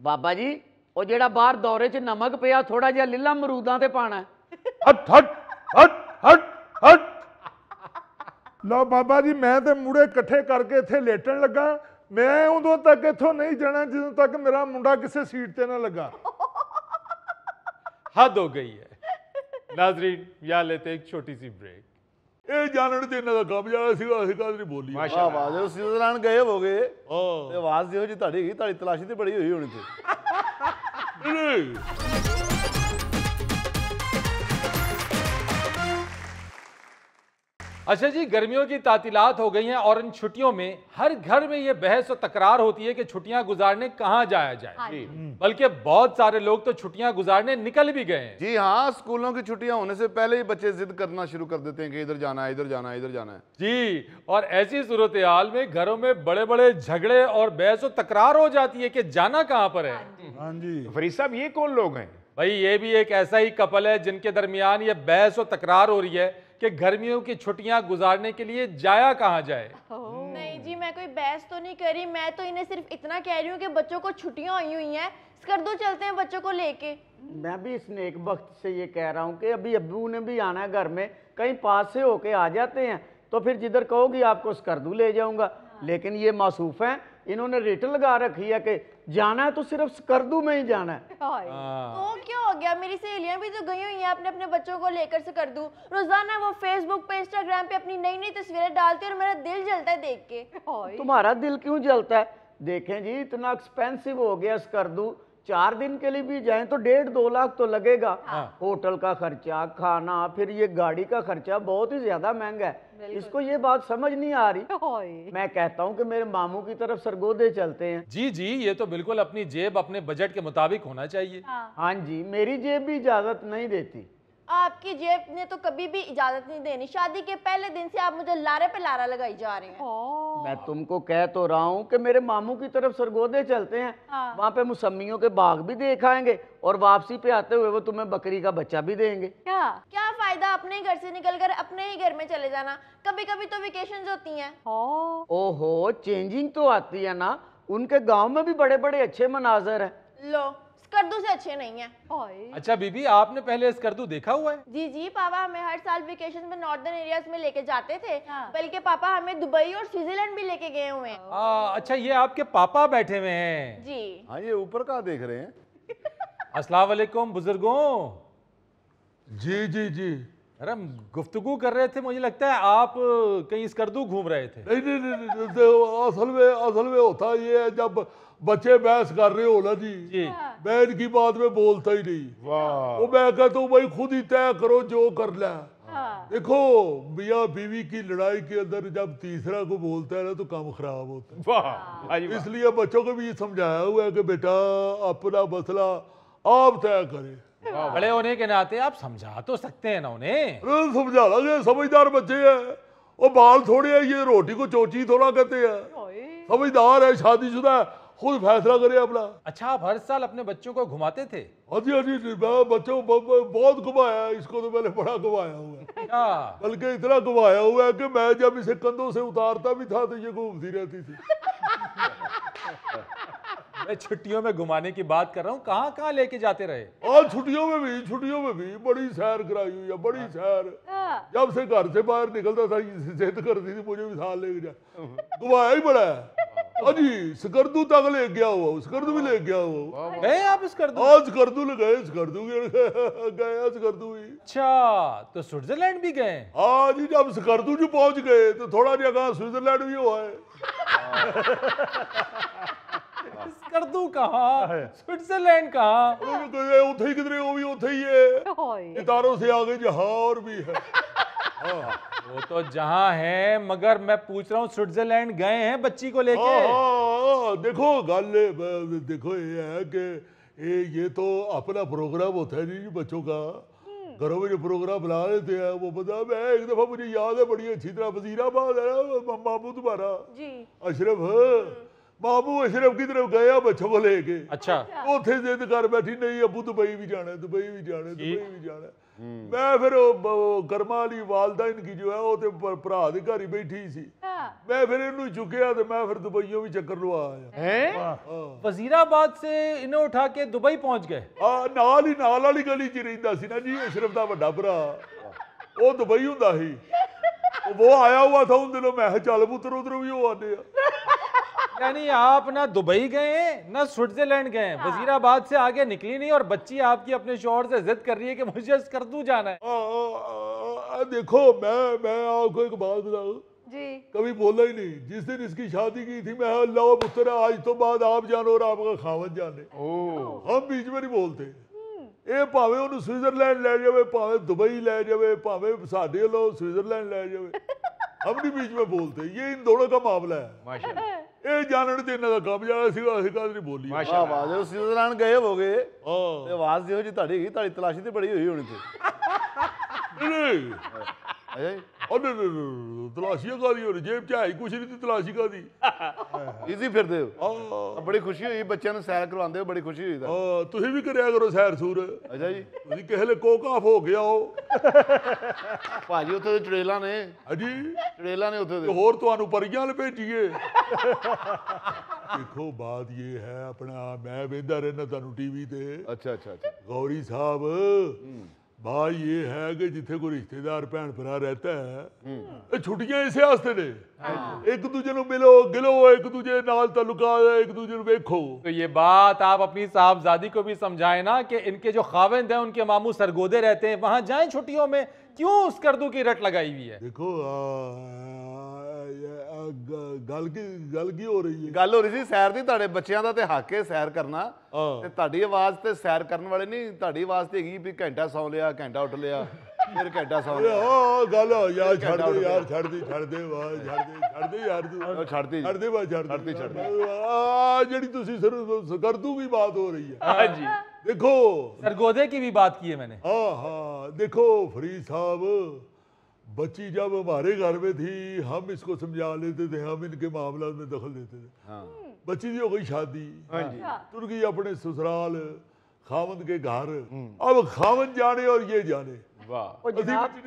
Speaker 8: बाबा जी ਉਹ ਜਿਹੜਾ ਬਾਹਰ ਦੌਰੇ 'ਚ ਨਮਕ ਪਿਆ ਥੋੜਾ ਜਿਹਾ ਲੀਲਾ ਅਮਰੂਦਾਂ ਤੇ ਪਾਣਾ।
Speaker 3: हट हट हट हट हट।
Speaker 7: ਲਓ ਬਾਬਾ ਜੀ ਮੈਂ ਤੇ ਮੂੜੇ ਇਕੱਠੇ ਕਰਕੇ ਇੱਥੇ ਲੇਟਣ ਲੱਗਾ, ਮੈਂ ਉਦੋਂ ਤੱਕ ਇੱਥੋਂ ਨਹੀਂ ਜਾਣਾ ਜਦੋਂ ਤੱਕ ਮੇਰਾ ਮੁੰਡਾ ਕਿਸੇ ਸੀਟ ਤੇ ਨਾ ਲੱਗਾ।
Speaker 1: हद हो गई है। नाजरीन यहाँ लेते एक छोटी सी ब्रेक।
Speaker 3: ਇਹ ਜਾਣਨ ਤੇ ਇਹਨਾਂ ਦਾ ਕੰਮ ਜਾਣਾ ਸੀਗਾ, ਅਸੀਂ ਕੱਲ ਨਹੀਂ ਬੋਲੀ।
Speaker 5: ਵਾਹ ਵਾਹ, ਜੋ ਸਵਿਟਜ਼ਰਲੈਂਡ ਗਏ ਹੋਗੇ ਤੇ ਆਵਾਜ਼ ਜਿਹੋ ਜੀ ਤੁਹਾਡੀ ਹੈਗੀ, ਤੁਹਾਡੀ ਤਲਾਸ਼ੀ ਤੇ ਬੜੀ ਹੋਈ ਹੋਣੀ ਤੇ।
Speaker 1: अच्छा जी, गर्मियों की तातीलात हो गई हैं और इन छुट्टियों में हर घर में ये बहस और तकरार होती है कि छुट्टियां गुजारने कहाँ जाया जाए। बल्कि बहुत सारे लोग तो छुट्टियां गुजारने निकल भी गए हैं।
Speaker 5: जी हाँ, स्कूलों की छुट्टियां होने से पहले ही बच्चे जिद करना शुरू कर देते हैं कि इधर जाना है, इधर जाना है, इधर जाना है।
Speaker 1: जी, और ऐसी सूरत हाल में घरों में बड़े बड़े झगड़े और बहस और तकरार हो जाती है कि जाना कहाँ पर है।
Speaker 7: हाँ जी
Speaker 4: फरीद साहब ये कौन लोग हैं?
Speaker 1: भाई ये भी एक ऐसा ही कपल है जिनके दरमियान ये बहस और तकरार हो रही है कि गर्मियों की छुट्टियां गुजारने के लिए जाया कहाँ जाए।
Speaker 2: नहीं जी, मैं कोई बहस तो नहीं कर रही, मैं तो इन्हें सिर्फ इतना कह रही हूँ कि बच्चों को छुट्टियां हुई हैं, स्कर्दू चलते हैं बच्चों को लेके।
Speaker 8: मैं भी इस नेक वक्त से ये कह रहा हूँ कि अभी अब्बू ने भी आना है घर में, कहीं पास से होके आ जाते हैं तो फिर जिधर कहोगी आपको स्कर्दू ले जाऊंगा। लेकिन ये मासूफ हैं, इन्होंने रेट लगा रखी है कि जाना है तो सिर्फ स्कर्दू में ही जाना है।
Speaker 2: तो क्या हो गया, मेरी सहेलियां भी तो गई हुई हैं अपने अपने बच्चों को लेकर स्कर्दू। रोजाना वो फेसबुक पे इंस्टाग्राम पे अपनी नई नई तस्वीरें डालती है और मेरा दिल जलता है देख के।
Speaker 8: तुम्हारा दिल क्यों जलता है? देखें जी, इतना एक्सपेंसिव हो गया स्कर्दू, 4 दिन के लिए भी जाएं तो 1.5-2 लाख तो लगेगा। होटल का खर्चा, खाना, फिर ये गाड़ी का खर्चा बहुत ही ज्यादा महंगा है। इसको ये बात समझ नहीं आ रही। मैं कहता हूँ कि मेरे मामू की तरफ सरगोदे चलते हैं।
Speaker 1: जी जी, ये तो बिल्कुल अपनी जेब अपने बजट के मुताबिक होना चाहिए।
Speaker 8: हाँ जी, मेरी जेब भी इजाजत नहीं देती।
Speaker 2: आपकी जेब ने तो कभी भी इजाजत नहीं देनी। शादी के पहले दिन से आप मुझे लारे पे लारा लगाई जा रहे हैं।
Speaker 8: मैं तुमको कह तो रहा हूँ कि मेरे मामू की तरफ सरगोदे चलते हैं। वहाँ पे मौसमियों के बाग भी देख आएंगे और वापसी पे आते हुए वो तुम्हें बकरी का बच्चा भी देंगे।
Speaker 2: क्या फायदा अपने घर से निकलकर अपने ही घर में चले जाना, कभी कभी तो वेकेशंस होती हैं।
Speaker 8: ओहो, चेंजिंग तो आती है ना। उनके गांव में भी बड़े बड़े अच्छे मनाजर हैं।
Speaker 2: लो, स्कर्दू से अच्छे नहीं है।
Speaker 1: अच्छा बीबी, आपने पहले स्कर्दू देखा हुआ है?
Speaker 2: जी जी, पापा हमें हर साल वेकेशन में नॉर्दर्न एरियाज में लेके जाते थे। बल्कि पापा हमें दुबई और स्विट्जरलैंड भी लेके गए हुए हैं।
Speaker 1: अच्छा, ये आपके पापा बैठे हुए हैं?
Speaker 2: जी
Speaker 5: हाँ, ये ऊपर कहाँ देख रहे हैं?
Speaker 1: अस्सलाम वालेकुम बुजुर्गों।
Speaker 7: जी जी जी।
Speaker 1: अरे हम गुफ्तगू कर रहे थे, मुझे लगता है आप कहीं स्कर्दू घूम रहे थे।
Speaker 7: नहीं नहीं नहीं, नहीं, नहीं, असल में होता ये है, जब बच्चे बहस कर रहे हो ना जी, मैं इनकी बात में बोलता ही नहीं। वो मैं कहता हूँ भाई खुद ही तय करो जो करना है। देखो, मियाँ बीवी की लड़ाई के अंदर जब तीसरा को बोलता है ना तो काम खराब होता है। इसलिए बच्चों को भी समझाया हुआ है कि बेटा अपना मसला आप तय करें।
Speaker 1: बड़े होने के नाते आप समझा तो सकते हैं ना उन्हें।
Speaker 7: समझा लगे, समझदार बच्चे हैं। वो बाल थोड़े है, ये रोटी को चोची थोड़ा कहते हैं। समझदार है, शादीशुदा है, खुद फैसला करे अपना।
Speaker 1: अच्छा, आप हर साल अपने बच्चों को घुमाते थे?
Speaker 7: हाँ जी, मैं बच्चों को बहुत घुमाया। इसको तो मैंने बड़ा घुमाया हुआ है, बल्कि इतना घुमाया हुआ है कि मैं जब इसे कंधों से उतारता भी था तो ये घूमती रहती थी।
Speaker 1: मैं छुट्टियों में घुमाने की बात कर रहा हूँ, कहाँ कहाँ लेके जाते रहे?
Speaker 7: और छुट्टियों में भी बड़ी सैर कराई हुई है, बड़ी सैर। जब से घर से बाहर निकलता था जिद करती थी मुझे भी साथ लेके जा। घुमाया ही बड़ा है। अजी स्कर्दू तक ले गया हुआ, स्कर्दू भी ले गया हुआ।
Speaker 1: गए आप स्कर्दू?
Speaker 7: आज स्कर्दू गए, स्कर्दू गए स्कर्दू भी।
Speaker 1: अच्छा, तो स्विट्जरलैंड भी गए?
Speaker 7: हाँ जी, जब स्कर्दू जी पहुंच गए तो थोड़ा जगह स्विट्जरलैंड भी हुआ है।
Speaker 1: स्कर्दू कहाँ, स्विट्जरलैंड कहाँ?
Speaker 7: उथे ही किधरे, वो भी उथे ही है। सितारों से आगे जहाँ और भी है।
Speaker 1: वो तो जहाँ है, मगर मैं पूछ रहा हूँ स्विट्जरलैंड गए हैं बच्ची को लेके?
Speaker 7: देखो गल देखो ये है कि ये तो अपना प्रोग्राम होता है जी बच्चों का। घरों में जो प्रोग्राम बना लेते हैं वो बता। मैं एक दफा, मुझे याद है बड़ी अच्छी तरह, वजीराबाद है ना मामू तुम्हारा अशरफ, मामू अशरफ की तरफ गया बच्चों को लेके।
Speaker 1: अच्छा।
Speaker 7: उथे जिद कर बैठी, नहीं अबू दुबई भी जाना है, दुबई भी जाना है, दुबई भी जाना है। मैं फिर कर्मा वाली वालदा इनकी जो है वो तो भरा के घर ही बैठी सी। मैं फिर इन्हू चुकिया तो मैं फिर दुबईयों भी चक्कर लवा आया।
Speaker 1: वजीराबाद से इन्हें उठा के दुबई पहुंच गए?
Speaker 7: नाल ही नाल वाली गली च रहिंदा सी ना जी अशरफ दा वड्डा भरा, वो दुबई हुंदा ही। वो आया हुआ था उन दिनों, मैं चल पुत्र उधर भी हो आने।
Speaker 1: यानी आप ना दुबई गए ना स्विट्जरलैंड गए, वजीराबाद से आगे निकली नहीं और बच्ची आपकी अपने शौहर से जिद कर रही है कि मुझे स्कर्दू जाना है।
Speaker 7: देखो मैं आपको एक बात बताऊं
Speaker 2: जी,
Speaker 7: कभी बोला ही नहीं। जिस दिन इसकी शादी की थी मैं अल्लाह पुत्र आज तो बाद आप जानो और आपका खावत जाने, हम बीच में नहीं बोलते। ये भावे उन्हें स्विट्जरलैंड ले जावे, भावे दुबई ले जावे, भावे साढ़े लो स्विट्जरलैंड ले जावे, हम नहीं बीच में बोलते। ये इन दोनों का मामला है। ये जानने ते इन्हां दा काम जाना सी, ਅਸੀਂ ਕਾਹ ਨਹੀਂ ਬੋਲੀ।
Speaker 5: ਵਾਹ ਵਾਹ, ਜਦੋਂ ਸਵਿਟਜ਼ਰਲੈਂਡ ਗਏ ਹੋਗੇ ਤੇ ਆਵਾਜ਼ ਦਿਓ ਜੀ ਤੁਹਾਡੀ ਤਲਾਸ਼ੀ ਤੇ ਬੜੀ ਹੋਈ ਹੋਣੀ ਤੇ।
Speaker 7: ਨਹੀਂ तलाशियां का दी और जेब च है ही कुछ नहीं थी तलाशी का दी
Speaker 5: ਈਜ਼ੀ ਫਿਰਦੇ ਹੋ ਬੜੀ ਖੁਸ਼ੀ ਹੋਈ ਬੱਚਿਆਂ ਨੂੰ ਸੈਰ ਕਰਵਾਉਂਦੇ ਹੋ ਬੜੀ ਖੁਸ਼ੀ ਹੋਈ ਤਾਂ
Speaker 7: ਤੁਸੀਂ ਵੀ ਕਰਿਆ ਕਰੋ ਸੈਰ ਸੂਰ
Speaker 5: ਅੱਛਾ ਜੀ
Speaker 7: ਤੁਸੀਂ ਕਿਸੇ ਵੇਲੇ ਕੋਕ ਆਫ ਹੋ ਗਿਆ ਹੋ
Speaker 5: ਭਾਜੀ ਉੱਥੇ ਦੇ ਚੜੇਲਾਂ ਨੇ
Speaker 7: ਹਾਂਜੀ
Speaker 5: ਚੜੇਲਾਂ ਨੇ ਉੱਥੇ
Speaker 7: ਤੇ
Speaker 5: ਦੇ
Speaker 7: ਹੋਰ ਤੁਹਾਨੂੰ ਪਰੀਆਂ ਲਪੇਟੀਏ ਦੇਖੋ ਬਾਤ ਇਹ ਹੈ ਆਪਣਾ ਮੈਂ ਵੇਖਦਾ ਰਹਿਣਾ ਤੁਹਾਨੂੰ ਟੀਵੀ ਤੇ
Speaker 5: ਅੱਛਾ ਅੱਛਾ ਅੱਛਾ
Speaker 7: गौरी साहब बात ये है कि जिथे कोई रिश्तेदार भैन भरा रहता है छुट्टियां इसे वास्ते ने एक दूजे ਨੂੰ मिलो गिलो एक दूजे नाल ताल्लुकात एक दूजे ਨੂੰ देखो
Speaker 1: तो ये बात आप अपनी साहबजादी को भी समझाएं ना कि इनके जो खाविंद हैं उनके मामू सरगोदे रहते हैं वहां जाएं छुट्टियों में क्यों उस करदू की रट लगाई हुई है
Speaker 7: देखो गल की हो रही है
Speaker 5: ਗੱਲ ਹੋ ਰਹੀ ਸੀ ਸੈਰ ਦੀ ਤੁਹਾਡੇ ਬੱਚਿਆਂ ਦਾ ਤੇ ਹੱਕ ਹੈ ਸੈਰ ਕਰਨਾ ਤੇ ਤੁਹਾਡੀ ਆਵਾਜ਼ ਤੇ ਸੈਰ ਕਰਨ ਵਾਲੇ ਨਹੀਂ ਤੁਹਾਡੀ ਆਵਾਜ਼ ਤੇ ਹੈਗੀ ਵੀ ਘੰਟਾ ਸੌਂ ਲਿਆ ਘੰਟਾ ਉੱਠ ਲਿਆ ਫਿਰ ਘੰਟਾ ਸੌਂ ਲਿਆ
Speaker 7: ਗੱਲ ਯਾਰ ਛੱਡ ਦੇ ਯਾਰ ਛੱਡ ਦੇ ਆਵਾਜ਼ ਛੱਡ ਦੇ ਯਾਰ ਤੂੰ
Speaker 5: ਛੱਡਦੀ
Speaker 7: ਛੱਡ ਦੇ ਬਾਤ
Speaker 5: ਛੱਡਦੀ
Speaker 7: ਜਿਹੜੀ ਤੁਸੀਂ ਕਰਦੂ की बात हो रही है
Speaker 1: हाँ जी
Speaker 7: देखो
Speaker 1: सरगोदे की भी बात की है मैंने
Speaker 7: हाँ देखो फरीद साहब बच्ची जब हमारे घर में थी हम इसको समझा लेते थे हम इनके मामला में दखल देते थे
Speaker 5: हाँ
Speaker 7: बच्ची की हो गई शादी तुर गई अपने ससुराल खावंद के घर अब खावंद जाने और ये जाने
Speaker 5: वाह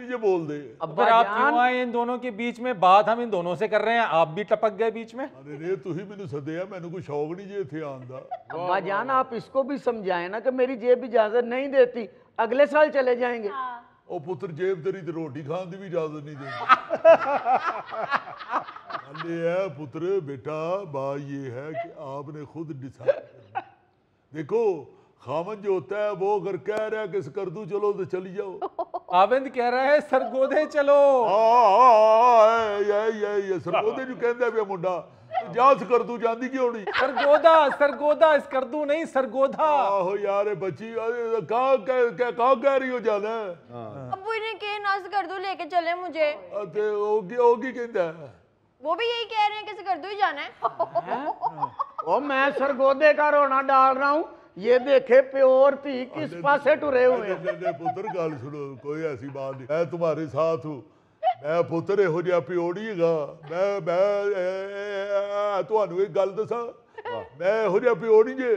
Speaker 7: ये बोल दे
Speaker 1: फिर आप क्यों आए इन दोनों के बीच में बात हम इन दोनों से कर रहे हैं आप भी टपक गए बीच में
Speaker 7: अरे रे तू ही मैंने सदया मैंने कोई शौक नहीं जे थे आन दा
Speaker 8: अब्बा जान आप इसको भी समझाएं ना कि मेरी जेब इजाजत नहीं देती अगले साल चले जाएंगे
Speaker 7: ओ पुत्र जेब तेरी ते रोटी खान की भी इजाजत नहीं देती है पुत्र बेटा बात ये है कि आपने खुद डिसाइड करना देखो खामन जो होता है वो अगर कह रहा है कि करदू चलो तो चली जाओ
Speaker 1: खाविंद कह रहा है सरगोदे चलो
Speaker 7: ये सरगोदे जो कहता है मुंडा जा करदू जाती क्यों नहीं
Speaker 1: सरगोदा इस करदू नहीं सरगोदा
Speaker 7: आहो यार बच्ची कहाँ कह रही हो जाना
Speaker 2: अब्बू इन्हें के नाज कर दो लेके चले मुझे
Speaker 7: होगी कहता है
Speaker 2: वो भी यही कह रहे हैं कि कर दो ही जाना है
Speaker 8: ओ मैं सरगोदे का रोना डाल रहा हूँ ये देखे प्योर थी किस पासे टुरे हुए हैं
Speaker 7: पुत्र गल सुनो कोई ऐसी बात नहीं मैं तुम्हारे साथ हूँ मैं पुत्र ਇਹੋ ਜਿਹਾ ਪਿਓ ਨਹੀਂ ਹੈਗਾ मैं ਤੁਹਾਨੂੰ एक गल दसा मैं ਇਹੋ ਜਿਹਾ ਪਿਓ नहीं जे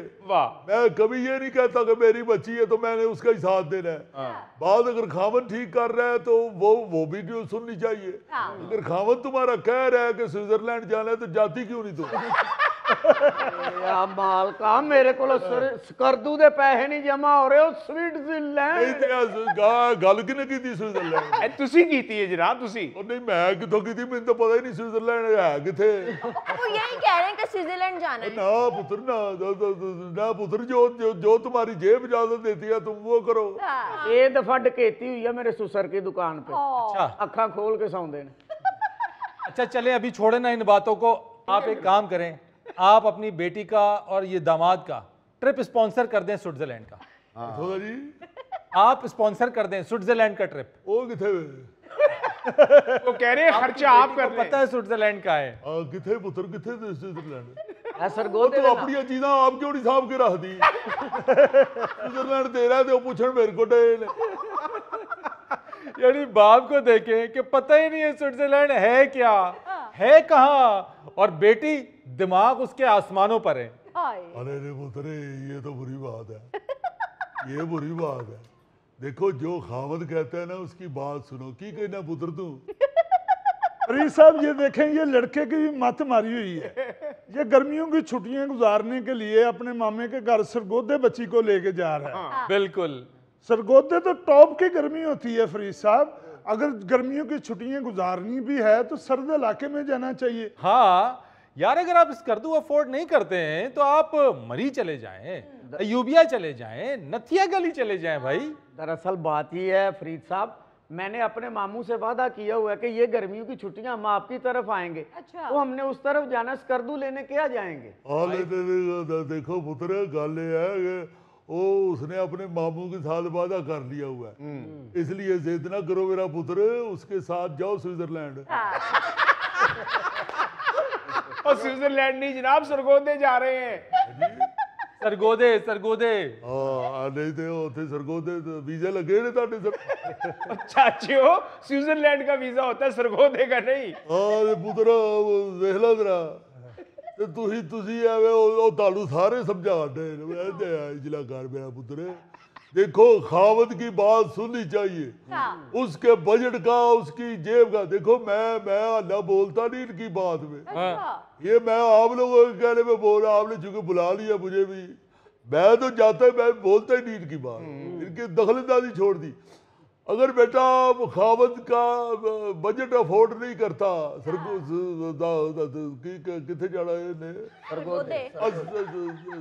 Speaker 7: मैं कभी ये नहीं कहता कि मेरी बच्ची है तो मैंने उसका ही साथ देना है बात अगर खावन ठीक कर रहा है तो वो भी सुननी चाहिए अगर खावन तुम्हारा कह रहा है कि स्विट्जरलैंड जाना है तो जाती क्यों नहीं तुम
Speaker 8: मालका मेरे को करदू दे पैसे नहीं जमा हो रहे स्विट्जरलैंड
Speaker 7: गल किने की स्विट्जरलैंड
Speaker 4: ਤੁਸੀਂ ਕੀਤੀ ਹੈ ਜਨਾਬ ਤੁਸੀਂ
Speaker 7: नहीं मैं कितों की मैंने तो पता ही नहीं स्विट्जरलैंड है किथे
Speaker 2: वो यही कह रहे हैं कि स्विट्जरलैंड जाना है
Speaker 7: ना पुत्र ना पुत्र जो तुम्हारी जेब इजाजत देती है तुम वो करो
Speaker 8: ये दफा डकैती हुई है मेरे ससुर की दुकान पे
Speaker 1: अच्छा
Speaker 8: अखा खोल के सौंदे ने
Speaker 1: अच्छा चले अभी छोड़े ना इन बातों को आप एक काम करें आप अपनी बेटी का और ये दामाद का ट्रिप स्पॉन्सर कर दें स्विट्जरलैंड का
Speaker 7: थोड़ा जी
Speaker 1: आप स्पॉन्सर कर दें स्विट्जरलैंड का ट्रिप
Speaker 7: वो किथे
Speaker 4: वो कह रहे हैं खर्चा आप कर
Speaker 1: पता है स्विट्जरलैंड का है
Speaker 7: किथे पुत्र किथे स्विट्जरलैंड
Speaker 8: सरगोदे
Speaker 7: तो अपनी चीज़ां आप क्यों नहीं साहब के रख दी स्विट्जरलैंड तेरा है तो पूछण मेरे को डे
Speaker 1: यानी बाप को देखें कि पता ही नहीं है स्विट्जरलैंड है क्या है कहाँ और बेटी दिमाग उसके आसमानों पर है
Speaker 7: अरे रे पुत्र ये तो बुरी बात है ये बुरी बात है देखो जो खावत कहता है ना उसकी बात सुनो की कहना पुत्र तू फरीद साहब ये देखें ये लड़के की भी मत मारी हुई है ये गर्मियों की छुट्टियां गुजारने के लिए अपने मामे के घर सरगोदे बच्ची को लेके जा रहा है
Speaker 1: बिल्कुल
Speaker 7: सरगोदे तो टॉप की गर्मी होती है फरीद साहब अगर गर्मियों की छुट्टियां गुजारनी भी है तो सर्द इलाके में जाना चाहिए
Speaker 1: हाँ यार अगर आप इस करदू अफोर्ड नहीं करते हैं तो आप मरी चले जाएं अयूबिया चले जाएं नथिया गली चले जाएं भाई
Speaker 8: दरअसल बात ये है फरीद साहब मैंने अपने मामू से वादा किया हुआ है कि ये गर्मियों की छुट्टियां हम आपकी तरफ आएंगे
Speaker 2: अच्छा।
Speaker 8: तो हमने उस तरफ जाना स्कर्दू लेने क्या जाएंगे
Speaker 7: देखो पुत्र गल ये है कि वो उसने अपने मामू के साथ वादा कर लिया हुआ है इसलिए जिद ना करो मेरा पुत्र उसके साथ जाओ स्विट्जरलैंड
Speaker 4: और स्विट्जरलैंड नहीं जनाब सरगोदे जा रहे हैं
Speaker 1: सरगोदे सरगोदे
Speaker 7: नहीं तो ਉੱਥੇ ਸਰਗੋਦੇ ਵੀਜ਼ੇ ਲੱਗੇ ਨੇ ਤੁਹਾਡੇ ਸਰ
Speaker 4: चाचियो स्विट्जरलैंड का वीजा होता है, सरगोदे का नहीं।
Speaker 7: ਤੇ ਪੁੱਤਰਾ ਵੇਖ ਲਾ ਜਰਾ ਤੇ ਤੁਸੀਂ ਐਵੇਂ ਉਹ ਤੁਹਾਨੂੰ ਸਾਰੇ ਸਮਝਾਉਂਦੇ ਨੇ ਮੈਂ ਤੇ ਇਜਲਾ ਕਰ ਮੇਰਾ ਪੁੱਤਰ। देखो खावत की बात सुननी चाहिए, उसके बजट का उसकी जेब का। देखो मैं अल्लाह बोलता नहीं इनकी बात में, ये मैं आप लोगों के कहने में बोल रहा, आपने चूंकि बुला लिया मुझे भी, मैं तो जाता मैं बोलता ही नहीं इनकी बात, इनकी दखलंदाजी छोड़ दी। अगर बेटा खावत का बजट अफोर्ड नहीं करता किथे जाना है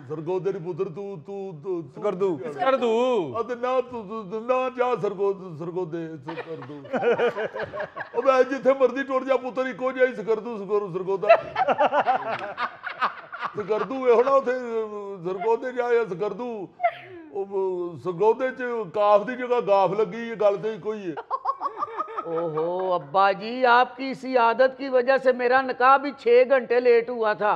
Speaker 7: सरगोदे नी पुत्र तू कर दू ना ना जा सरगोदे कर दू मैं जिथे मर्जी टुर जा पुत्र इको जा सरगोदा कर दू होना उथे सरगोदे जा या कर दू सरगोदे च काफ दी जगह गाफ लगी, ये गल तो कोई है।
Speaker 8: ओहो अब्बा जी, आपकी इसी आदत की वजह से मेरा निकाह भी 6 घंटे लेट हुआ था।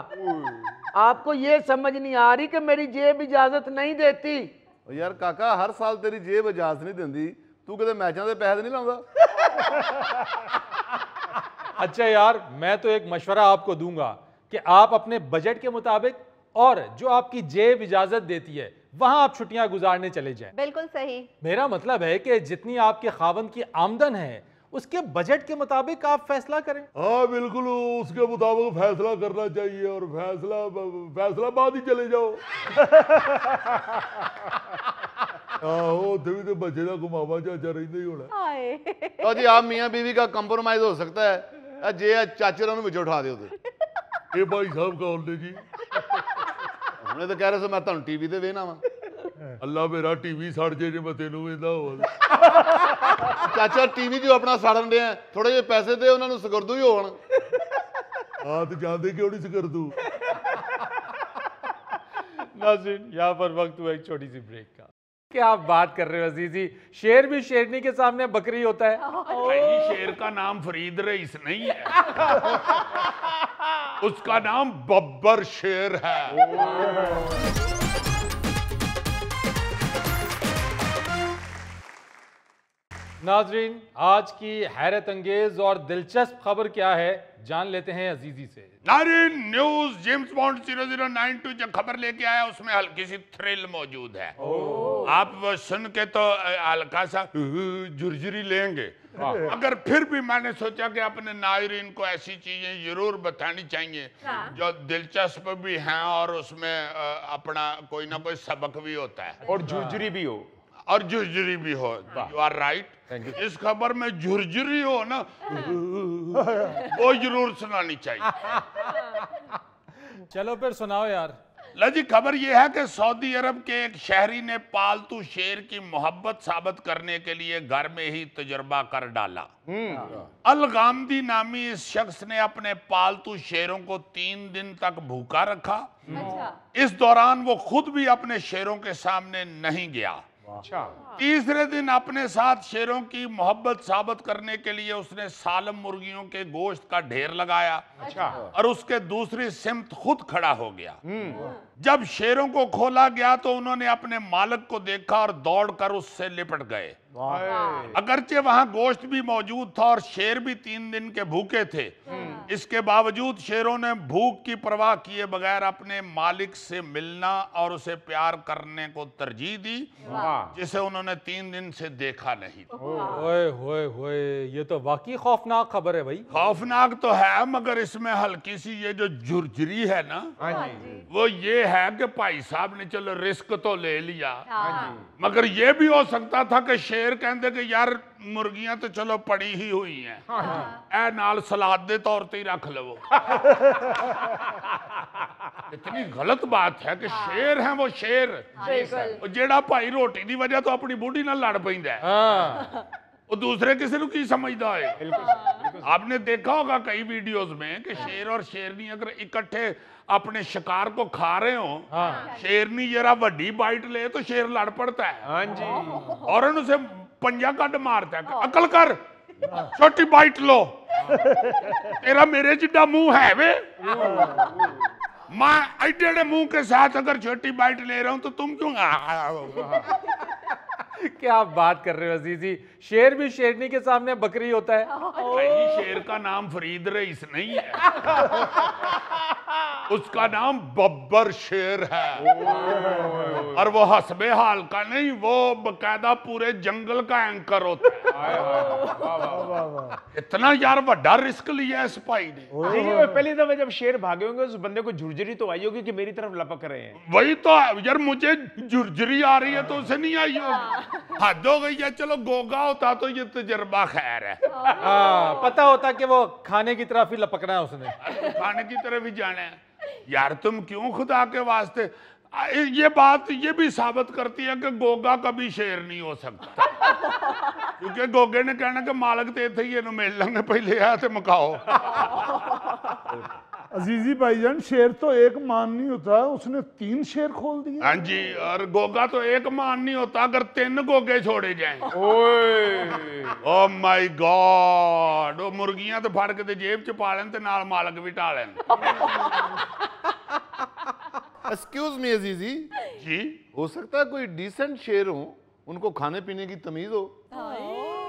Speaker 8: आपको ये समझ नहीं आ रही कि मेरी जेब इजाजत नहीं देती।
Speaker 5: यार काका हर साल तेरी जेब इजाजत नहीं देंदी, तू कदे मैचों के पैसे नहीं लाਉਂਦਾ।
Speaker 1: अच्छा यार, मैं तो एक मशवरा आपको दूंगा कि आप अपने बजट के मुताबिक और जो आपकी जेब इजाजत देती है वहां आप छुट्टियां गुजारने चले जाएं।
Speaker 2: बिल्कुल सही।
Speaker 1: मेरा मतलब है कि जितनी आपके खावंद की आमदन है उसके बजट के मुताबिक आप फैसला करें।
Speaker 7: हाँ बिल्कुल, उसके मुताबिक फैसला करना चाहिए और फैसला बाद ही चले जाओ। तो बच्चे का घुमावा चाचा रहता ही होना।
Speaker 5: तो जी आप मियाँ बीवी का कंप्रोमाइज हो सकता है जे चाचे ਨੂੰ ਵਿੱਚ उठा ਦਿਓ ਤੇ
Speaker 7: ਇਹ ਭਾਈ ਸਾਹਿਬ ਕੌਣ ਨੇ ਜੀ?
Speaker 5: ਉਹਨੇ ਤਾਂ ਕਹਿ ਰਹੇ ਸੀ ਮੈਂ ਤੁਹਾਨੂੰ ਟੀਵੀ ਤੇ ਵੇਖਣਾ ਵਾ।
Speaker 7: ਅੱਲਾ ਮੇਰਾ ਟੀਵੀ ਸੜ ਜੇ ਮੈਂ ਤੈਨੂੰ ਵੇਖਦਾ ਹੋਵਾਂ।
Speaker 5: ਚਾਚਾ ਟੀਵੀ ਜੋ ਆਪਣਾ ਸਾੜਨ ਦੇ ਆ, ਥੋੜੇ ਜਿਹੇ ਪੈਸੇ ਦੇ ਉਹਨਾਂ ਨੂੰ ਸਕਰਦੂ ਹੀ ਹੋਣ।
Speaker 7: ਹਾਂ ਤੇ ਜਾਂਦੇ ਕਿਉਂ ਨਹੀਂ ਸਕਰਦੂ?
Speaker 1: नाज़रीन, यहाँ पर वक्त हुआ एक छोटी सी ब्रेक का। क्या आप बात कर रहे हो अजीजी, शेर भी शेरनी के सामने बकरी होता है।
Speaker 3: भाई शेर का नाम फरीद रईस नहीं है, उसका नाम बब्बर शेर है।
Speaker 1: नाजरीन, आज की हैरत अंगेज और दिलचस्प खबर क्या है जान लेते हैं अजीजी से।
Speaker 3: नाज़रीन, न्यूज जेम्स बॉन्ड 0092 जो खबर लेके आया उसमें हल्की सी थ्रिल मौजूद है। आप वो सुन के तो हल्का सा झुरझुरी लेंगे, अगर फिर भी मैंने सोचा कि अपने नाज़रीन को ऐसी चीजें जरूर बतानी चाहिए जो दिलचस्प भी हैं और उसमें अपना कोई ना कोई सबक भी होता है
Speaker 4: और झुरझुरी भी हो।
Speaker 3: You are right. इस खबर में झुरझुरी हो ना वो जरूर सुनानी चाहिए।
Speaker 1: चलो फिर सुनाओ यार।
Speaker 3: लो जी, खबर यह है कि सऊदी अरब के एक शहरी ने पालतू शेर की मोहब्बत साबित करने के लिए घर में ही तजुर्बा कर डाला। अल-गामदी नामी इस शख्स ने अपने पालतू शेरों को 3 दिन तक भूखा रखा। इस दौरान वो खुद भी अपने शेरों के सामने नहीं गया। तीसरे दिन अपने साथ शेरों की मोहब्बत साबित करने के लिए उसने सालम मुर्गियों के गोश्त का ढेर लगाया और उसके दूसरी सिमत खुद खड़ा हो गया। जब शेरों को खोला गया तो उन्होंने अपने मालिक को देखा और दौड़कर उससे लिपट गए। अगरचे वहां गोश्त भी मौजूद था और शेर भी 3 दिन के भूखे थे, इसके बावजूद शेरों ने भूख की परवाह किए बगैर अपने मालिक से मिलना और उसे प्यार करने को तरजीह दी, जिसे उन्होंने 3 दिन से देखा नहीं।
Speaker 1: ओए होए होए, ये तो वाकई खौफनाक खबर है भाई।
Speaker 3: खौफनाक तो है, मगर इसमें हल्की सी ये जो झुरझुरी है ना, वो ये है कि भाई साहब ने चलो रिस्क तो ले लिया, मगर ये भी हो सकता था कि शेर कहते कि यार मुर्गियां तो चलो पड़ी ही हुई हैं, ए नाल सलाद दे तौर ते ही रख लो। इतनी गलत बात है कि शेर है वो शेर, जेड़ा भाई रोटी दी वजह तो अपनी बूढ़ी नाल लड़ पैंदा है, वो दूसरे किसी को की समझदा है। आपने देखा होगा कई वीडियोस में कि शेर और शेरनी अगर इकट्ठे अपने शिकार को खा रहे हो, शेरनी जरा बड़ी बाइट ले तो शेर लड़ पड़ता है और उसे पंजा कट मारता है, अकल कर, छोटी बाइट लो, तेरा मेरे जिड्डा मुंह है वे। मैं एडे मुंह के साथ अगर छोटी बाइट ले रहा हूं तो तुम क्यों
Speaker 1: क्या आप बात कर रहे हो अजीजी? शेर भी शेरनी के सामने बकरी होता है।
Speaker 3: भाई शेर का नाम फरीद रईस नहीं है, उसका नाम बब्बर शेर है। और वो हसबे हाल का नहीं, वो बकायदा पूरे जंगल का एंकर होता है। इतना यार बड़ा रिस्क लिया इस भाई ने।
Speaker 4: जी जी, वो पहली दफा जब शेर भागे होंगे उस बंदे को झुरझुरी तो आई होगी कि मेरी तरफ लपक रहे हैं।
Speaker 3: वही तो यार, मुझे झुरझुरी आ रही है तो उसे नहीं आई होगी। हद हो गई है। चलो गोगा होता तो ये तजर्बा खैर है।
Speaker 1: पता होता कि वो खाने की तरफ ही लपकना है उसने।
Speaker 3: खाने की तरफ ही जाना है। यार तुम क्यों खुदा के वास्ते, ये बात ये भी साबित करती है कि गोगा कभी शेर नहीं हो सकता। क्योंकि गोगे ने कहना कि मालक ते थे, ये मिल लेंगे पहले आ ते मकाओ।
Speaker 7: अजीजी भाईजान, शेर तो एक मान नहीं होता, उसने 3 शेर खोल दिए।
Speaker 3: हाँ जी, और गोगा तो एक मान नहीं होता अगर 3 गोगे छोड़े जाएं। ओ माय गॉड, वो मुर्गियां तो फड़ के जेब च पा लें ते नाल मालक भी ढा लें।
Speaker 5: एक्सक्यूज मी अजीजी
Speaker 3: जी,
Speaker 5: हो सकता है कोई डिसेंट शेर हो, उनको खाने पीने की तमीज हो।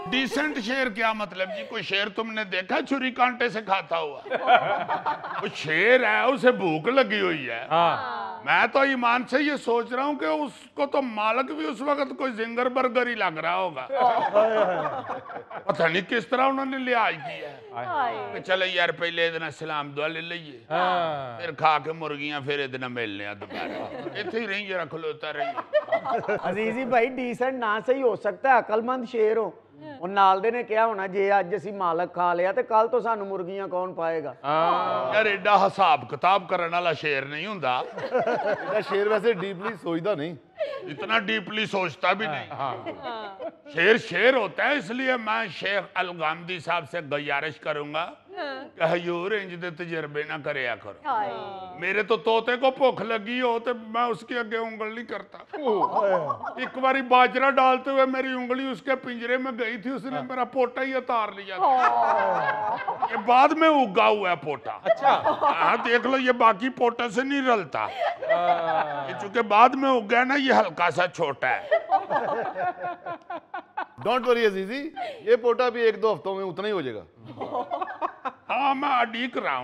Speaker 3: डिसेंट शेर क्या मतलब जी? कोई शेर तुमने देखा छुरी कांटे से खाता हुआ? वो शेर है, उसे भूख लगी हुई है। मैं तो ईमान से ये सोच रहा हूँ कि उसको तो मालक भी उस वक्त कोई जिंगर बर्गर ही लग रहा होगा। पता नहीं किस तरह उन्होंने लिहाज किया है। चलो यार पहले इतना सलाम दुआ ले लीजिए, फिर खा के मुर्गियां, फिर इतना मिलने दोबारा। इतने ही रही जरा खलोता रही।
Speaker 8: अजीजी भाई डिसेंट ना सही हो सकता है, अकलमंद शेर हो। और नाल दे ने क्या होना, जे अज असी मालक खा लिया तो कल तो सानू मुर्गियां कौन पाएगा।
Speaker 3: यार एडा हिसाब किताब करने वाला शेर नहीं हुंदा।
Speaker 5: एडा शेर वैसे डीपली सोचता नहीं,
Speaker 3: इतना डीपली सोचता भी नहीं। शेर शेर होता है। इसलिए मैं शेख अलगामदी साहब से गुजारिश करूंगा कि हजूर इंज दे तजर्बे ना करया करो। मेरे तो तोते को भुख लगी हो तो मैं उसके आगे उंगल नहीं करता। एक बारी बाजरा डालते हुए मेरी उंगली उसके पिंजरे में गई थी, उसने मेरा पोटा ही उतार लिया था। ये बाद में उगा हुआ है पोटा। अच्छा, हाँ देख लो, ये बाकी पोटा से नहीं रलता। ये चूंकि बाद में उगा है ना, ये हल्का सा छोटा है।
Speaker 5: डोंट वरी अजीजी, ये पोटा भी 1-2 हफ्तों में उतना ही हो जाएगा।
Speaker 3: हाँ मैं अडीक रहा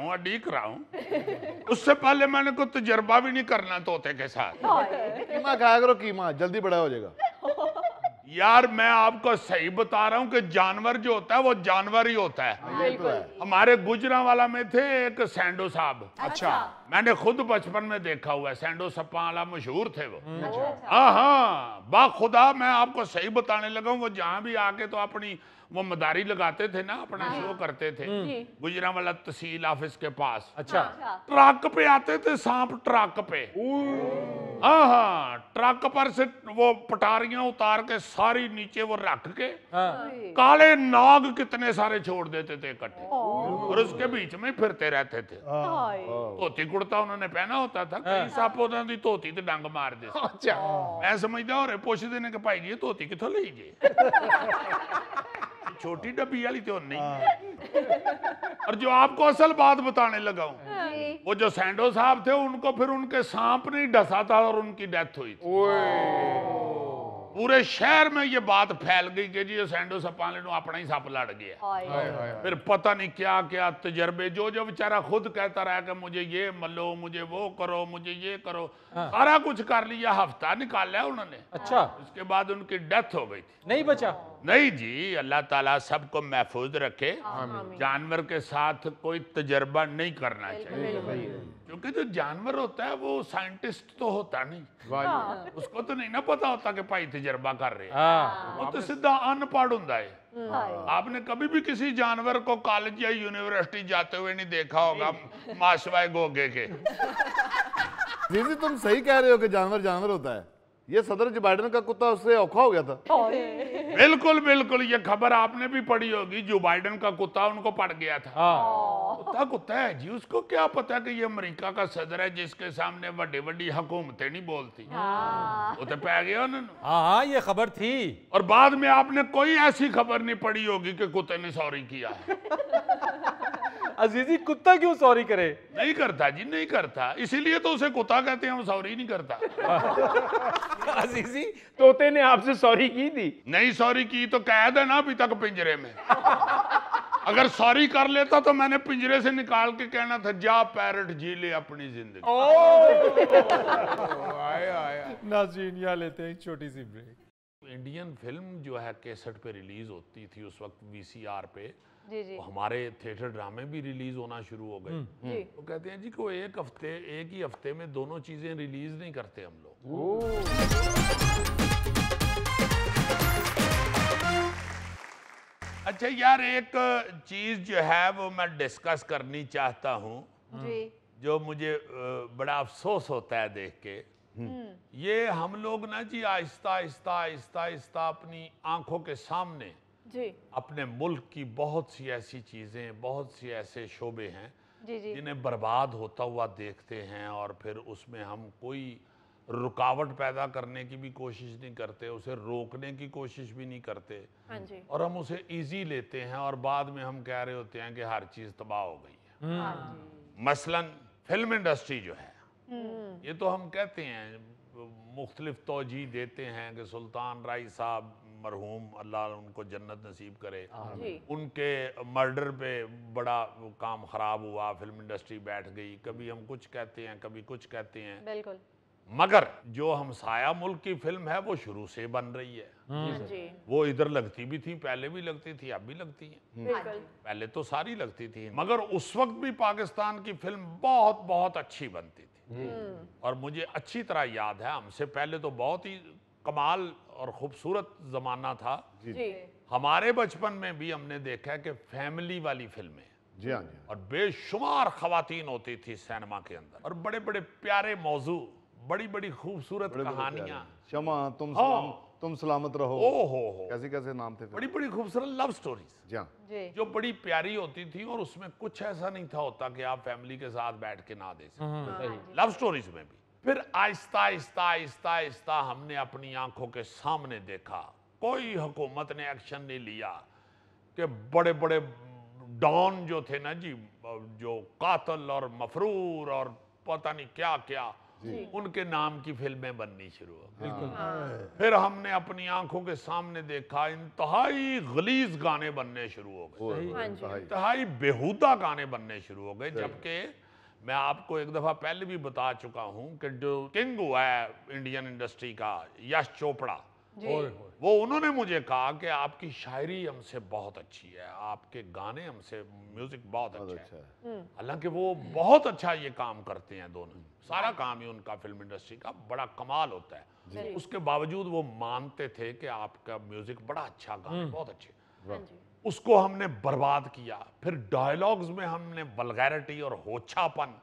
Speaker 3: हूँ। उससे पहले मैंने कोई तजर्बा भी नहीं करना तोते के साथ।
Speaker 5: कीमा खाया करो, कीमा जल्दी बड़ा हो जाएगा।
Speaker 3: यार मैं आपको सही बता रहा हूँ कि जानवर जो होता है वो जानवर ही होता है। हमारे गुजरांवाला में थे एक सैंडो साहब। अच्छा, मैंने खुद बचपन में देखा हुआ है। सैंडो सप्पा वाला मशहूर थे वो। हाँ हाँ, बाखुदा मैं आपको सही बताने लगा हूँ, वो जहाँ भी आके तो अपनी वो मदारी लगाते थे ना, अपना शो करते थे गुजरांवाला तहसील ऑफिस के पास। अच्छा, ट्रक पे आते थे सांप, ट्रक पे। हाँ हाँ, ट्रक पर से वो पटारियां उतार के सारी नीचे वो रख के काले नाग कितने सारे छोड़ देते थे इकट्ठे, और उसके बीच में फिरते रहते थे। धोती कुर्ता उन्होंने पहना होता था। कई सांप उन्होंने धोती ते डंग मार दे। अच्छा, मैं समझदा हो रहे पुछ देने के भाई जी धोती किथों ली जे? छोटी डब्बी वाली तो नहीं। और जो आपको असल बात बताने लगा हूं, वो जो सैंडो साहब थे उनको फिर उनके सांप ने डसा था और उनकी डेथ हुई थी। पूरे शहर में ये बात फैल गई कि जी सैंडो सपाले नु अपना ही सप लड़ गया। फिर पता नहीं क्या क्या तजर्बे, जो जो बेचारा खुद कहता रहा कि मुझे ये मलो, मुझे वो करो, मुझे ये करो, सारा कुछ कर लिया, हफ्ता निकाला उन्होंने। अच्छा, उसके बाद उनकी डेथ हो गई थी। नहीं बचा? नहीं जी, अल्लाह ताला सबको महफूज रखे। जानवर के साथ कोई तजर्बा नहीं करना चाहिए, क्योंकि जो जानवर होता है वो साइंटिस्ट तो होता नहीं। उसको तो नहीं ना पता होता कि भाई तजर्बा कर रहे हैं। वो तो सीधा अनपढ़ होता है। आपने कभी भी किसी जानवर को कॉलेज या यूनिवर्सिटी जाते हुए नहीं देखा होगा माशवाए गोगे के।
Speaker 5: दीदी तुम सही कह रहे हो कि जानवर जानवर होता है। ये सदर जो बाइडेन का कुत्ता उससे औखा हो गया था।
Speaker 3: बिल्कुल बिल्कुल, ये खबर आपने भी पढ़ी होगी। जो बाइडेन का कुत्ता उनको पड़ गया था। कुत्ता कुत्ता है जी, उसको क्या पता कि ये अमेरिका का सदर है जिसके सामने बड़ी बड़ी हुकूमतें नहीं बोलती। वो तो पै गया उन्होंने।
Speaker 1: हाँ, ये खबर थी।
Speaker 3: और बाद में आपने कोई ऐसी खबर नहीं पढ़ी होगी कि कुत्ते ने सॉरी किया है।
Speaker 1: अजीजी कुत्ता क्यों सॉरी करे?
Speaker 3: नहीं करता जी, नहीं करता, इसीलिए तो उसे कुत्ता कहते हैं, वो सॉरी नहीं करता।
Speaker 4: अजीजी तोते ने आपसे सॉरी की थी?
Speaker 3: नहीं सॉरी की तो कैद है ना अभी तक पिंजरे में। अगर सॉरी कर लेता तो मैंने पिंजरे से निकाल के कहना था जा पैरट जी ले अपनी जिंदगी।
Speaker 1: नाज़रीन यहाँ लेते हैं एक छोटी सी ब्रेक।
Speaker 3: इंडियन फिल्म जो है कैसेट पे रिलीज होती थी उस वक्त वीसीआर पे,
Speaker 2: जी जी
Speaker 3: हमारे थिएटर ड्रामे भी रिलीज होना शुरू हो गए।
Speaker 2: जी
Speaker 3: तो कहते हैं जी को एक ही हफ्ते में दोनों चीजें रिलीज नहीं करते हम लोग। अच्छा यार, एक चीज जो है वो मैं डिस्कस करनी चाहता हूँ,
Speaker 2: जी
Speaker 3: जो मुझे बड़ा अफसोस होता है देख के। ये हम लोग ना जी आहिस्ता आहिस्ता आहिस्ता आहिस्ता अपनी आंखों के सामने
Speaker 2: जी
Speaker 3: अपने मुल्क की बहुत सी ऐसी चीज़ें, बहुत सी ऐसे शोबे हैं
Speaker 2: जी जी
Speaker 3: जिन्हें बर्बाद होता हुआ देखते हैं और फिर उसमें हम कोई रुकावट पैदा करने की भी कोशिश नहीं करते, उसे रोकने की कोशिश भी नहीं करते,
Speaker 2: हाँ जी
Speaker 3: और हम उसे इजी लेते हैं और बाद में हम कह रहे होते हैं कि हर चीज़ तबाह हो गई है।
Speaker 2: हाँ जी
Speaker 3: मसलन फिल्म इंडस्ट्री जो है, ये तो हम कहते हैं, मुख्तलिफ तौजी देते हैं कि सुल्तान राय साहब मरहूम, अल्लाह उनको जन्नत नसीब करे,
Speaker 2: जी
Speaker 3: उनके मर्डर पे बड़ा काम ख़राब हुआ, फिल्म इंडस्ट्री बैठ गई। कभी हम कुछ कहते हैं, कभी कुछ कहते हैं,
Speaker 2: बिल्कुल
Speaker 3: मगर जो हमसाया मुल्क की फिल्म है वो शुरू से बन रही है।
Speaker 2: हाँ जी
Speaker 3: वो इधर लगती भी थी, पहले भी लगती थी, अब भी लगती है।
Speaker 2: बिल्कुल
Speaker 3: पहले तो सारी लगती थी, मगर उस वक्त भी पाकिस्तान की फिल्म बहुत बहुत अच्छी बनती थी। और मुझे अच्छी तरह याद है, हमसे पहले तो बहुत ही कमाल और खूबसूरत ज़माना था।
Speaker 2: जी
Speaker 3: हमारे बचपन में भी हमने देखा है कि फैमिली वाली फिल्में
Speaker 5: जी हाँ, जी हाँ।
Speaker 3: और बेशुमार खवातीन होती थी सिनेमा के अंदर, और बड़े बड़े प्यारे मौजू, बड़ी बड़ी खूबसूरत
Speaker 5: बड़े बड़े
Speaker 3: कहानियां।
Speaker 5: प्यारे। शमा
Speaker 3: हाँ।
Speaker 5: तुम सलामत रहो,
Speaker 3: ओ हो
Speaker 5: कैसे कैसे नाम थे फिर?
Speaker 3: बड़ी बड़ी खूबसूरत लव स्टोरीज
Speaker 5: जी हाँ।
Speaker 2: जी
Speaker 3: जो बड़ी प्यारी होती थी, और उसमें कुछ ऐसा नहीं था होता कि आप फैमिली के साथ बैठ के ना देख सकें। लव स्टोरीज में भी फिर आहिस्ता आहिस्ता आहिस्ता आहिस्ता हमने अपनी आंखों के सामने देखा, कोई हुकूमत ने एक्शन नहीं लिया कि बड़े बड़े डॉन जो थे ना जी, जो कातिल और मफरूर और पता नहीं क्या क्या, उनके नाम की फिल्में बननी शुरू हो गई। फिर हमने अपनी आंखों के सामने देखा इंतहाई गलीज गाने बनने शुरू हो गए,
Speaker 2: हाँ जी
Speaker 3: इंतहाई बेहुदा गाने बनने शुरू हो गए। जबकि मैं आपको एक दफा पहले भी बता चुका हूं कि जो किंग हुआ है इंडियन इंडस्ट्री का, यश चोपड़ा, वो उन्होंने मुझे कहा कि आपकी शायरी हमसे बहुत अच्छी है, आपके गाने हमसे, म्यूजिक बहुत अच्छा है। हालांकि वो बहुत अच्छा ये काम करते हैं दोनों, सारा काम ही उनका फिल्म इंडस्ट्री का बड़ा कमाल होता है। उसके बावजूद वो मानते थे कि आपका म्यूजिक बड़ा अच्छा, गाने बहुत अच्छे।
Speaker 2: हाँ जी
Speaker 3: उसको हमने बर्बाद किया। फिर डायलॉग्स में हमने वल्गैरिटी और होछापन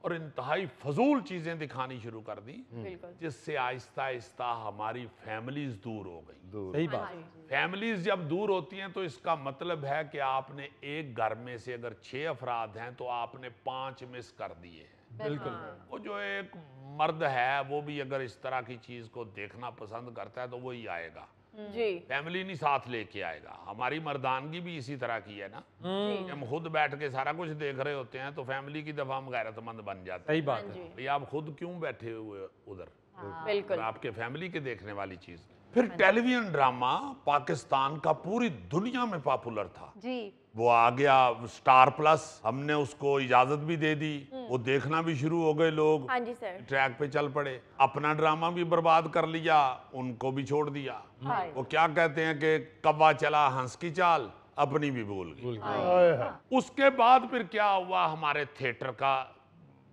Speaker 3: और इंतहाई फजूल चीजें दिखानी शुरू कर दी,
Speaker 2: बिल्कुल
Speaker 3: जिससे आहिस्ता आहिस्ता हमारी फैमिलीज दूर हो गई।
Speaker 1: सही बात।
Speaker 3: फैमिलीज जब दूर होती हैं तो इसका मतलब है कि आपने एक घर में से अगर 6 अफराद हैं तो आपने 5 मिस कर दिए हैं।
Speaker 1: बिल्कुल
Speaker 3: वो जो एक मर्द है वो भी अगर इस तरह की चीज को देखना पसंद करता है तो वही आएगा,
Speaker 2: जी
Speaker 3: फैमिली नहीं साथ लेके आएगा। हमारी मर्दानगी भी इसी तरह की है ना,
Speaker 2: जी
Speaker 3: हम खुद बैठ के सारा कुछ देख रहे होते हैं तो फैमिली की दफा हम गैरतमंद बन जाते
Speaker 1: सही
Speaker 3: हैं।
Speaker 1: बात
Speaker 2: हाँ
Speaker 1: है।
Speaker 2: जी
Speaker 3: भाई आप खुद क्यों बैठे हुए उधर,
Speaker 2: बिल्कुल
Speaker 3: और आपके फैमिली के देखने वाली चीज। फिर टेलीविजन ड्रामा पाकिस्तान का पूरी दुनिया में पॉपुलर था,
Speaker 2: जी
Speaker 3: वो आ गया स्टार प्लस, हमने उसको इजाजत भी दे दी, वो देखना भी शुरू हो गए लोग,
Speaker 2: हाँ जी सर
Speaker 3: ट्रैक पे चल पड़े। अपना ड्रामा भी बर्बाद कर लिया, उनको भी छोड़ दिया।
Speaker 2: हाँ
Speaker 3: वो क्या कहते हैं कि कब्बा चला हंस की चाल, अपनी भी भूल गई। उसके बाद फिर क्या हुआ, हमारे थिएटर का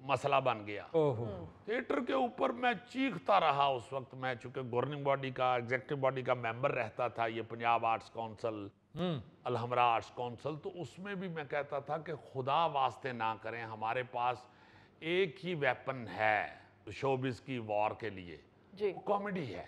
Speaker 3: मसला बन गया।
Speaker 1: ओहो
Speaker 3: थिएटर के ऊपर मैं चीखता रहा उस वक्त। मैं चूंकि गवर्निंग बॉडी का, एग्जीक्यूटिव बॉडी का मेंबर रहता था, ये Punjab arts council, Alhamra arts council, तो उसमें भी मैं कहता था कि खुदा वास्ते ना करें, हमारे पास एक ही वेपन है शोबिस की वॉर के लिए,
Speaker 2: जी
Speaker 3: कॉमेडी है।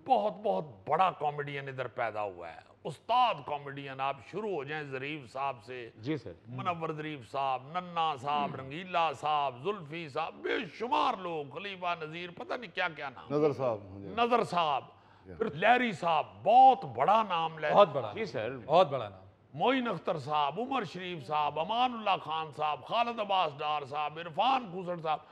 Speaker 3: बहुत बहुत बड़ा कॉमेडियन इधर पैदा हुआ है, उस्ताद कॉमेडियन। आप शुरू हो जाएं ज़रीफ साहब से,
Speaker 4: जी सर,
Speaker 3: मुनव्वर ज़रीफ साहब, नन्ना साहब, रंगीला साहब, जुल्फी साहब, बेशुमार लोग, खलीफा नज़ीर, पता नहीं क्या क्या नाम,
Speaker 5: नजर साहब,
Speaker 3: नजर साहब, फिर लहरी साहब, बहुत बड़ा नाम,
Speaker 1: बहुत बड़ा,
Speaker 4: जी सर,
Speaker 1: बहुत बड़ा नाम।
Speaker 3: मोइन अख्तर साहब, उमर शरीफ साहब, अमानुल्लाह खान साहब, खालिद अब्बास डार साहब, इरफान खूसर साहब,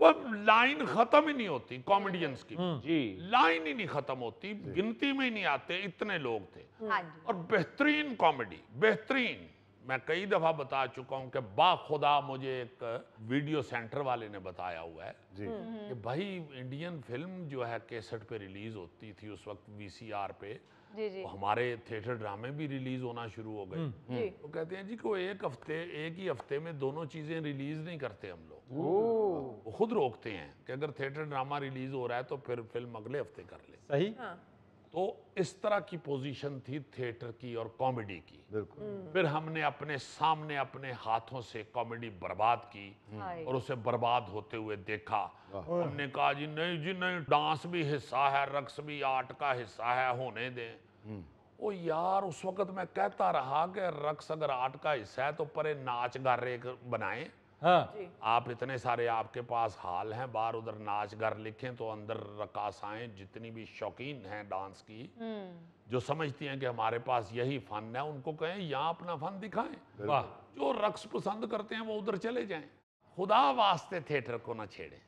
Speaker 3: वो लाइन खत्म ही नहीं होती कॉमेडियंस की।
Speaker 8: जी
Speaker 3: लाइन ही नहीं खत्म होती, गिनती में ही नहीं आते, इतने लोग थे।
Speaker 2: हाँ जी।
Speaker 3: और बेहतरीन कॉमेडी, बेहतरीन। मैं कई दफा बता चुका हूं कि बाखुदा मुझे एक वीडियो सेंटर वाले ने बताया हुआ है कि भाई इंडियन फिल्म जो है कैसेट पे रिलीज होती थी उस वक्त, वीसीआर पे,
Speaker 2: जी जी
Speaker 3: तो हमारे थिएटर ड्रामे भी रिलीज होना शुरू हो गए।
Speaker 2: जी।
Speaker 3: तो कहते हैं जी को एक ही हफ्ते में दोनों चीजें रिलीज नहीं करते हम लोग, वो खुद रोकते हैं कि अगर थिएटर ड्रामा रिलीज हो रहा है तो फिर फिल्म अगले हफ्ते कर ले।
Speaker 1: सही।
Speaker 2: हाँ।
Speaker 3: तो इस तरह की पोजीशन थी थिएटर की और कॉमेडी की। फिर हमने अपने सामने अपने हाथों से कॉमेडी बर्बाद की
Speaker 2: हाय।
Speaker 3: और उसे बर्बाद होते हुए देखा। हमने कहा जी नहीं, डांस भी हिस्सा है, रक्स भी आर्ट का हिस्सा है, होने दें। ओ यार, उस वक्त मैं कहता रहा कि रक्स अगर आर्ट का हिस्सा है तो परे नाच गा रे बनाएं।
Speaker 1: हाँ।
Speaker 3: आप इतने सारे आपके पास हाल हैं, बाहर उधर नाच घर लिखें तो अंदर रकासाएं जितनी भी शौकीन हैं डांस की, जो समझती हैं कि हमारे पास यही फन है, उनको कहें यहाँ अपना फन दिखाएं।
Speaker 1: वाह।
Speaker 3: जो रक्स पसंद करते हैं वो उधर चले जाएं। खुदा वास्ते थिएटर को ना छेड़ें,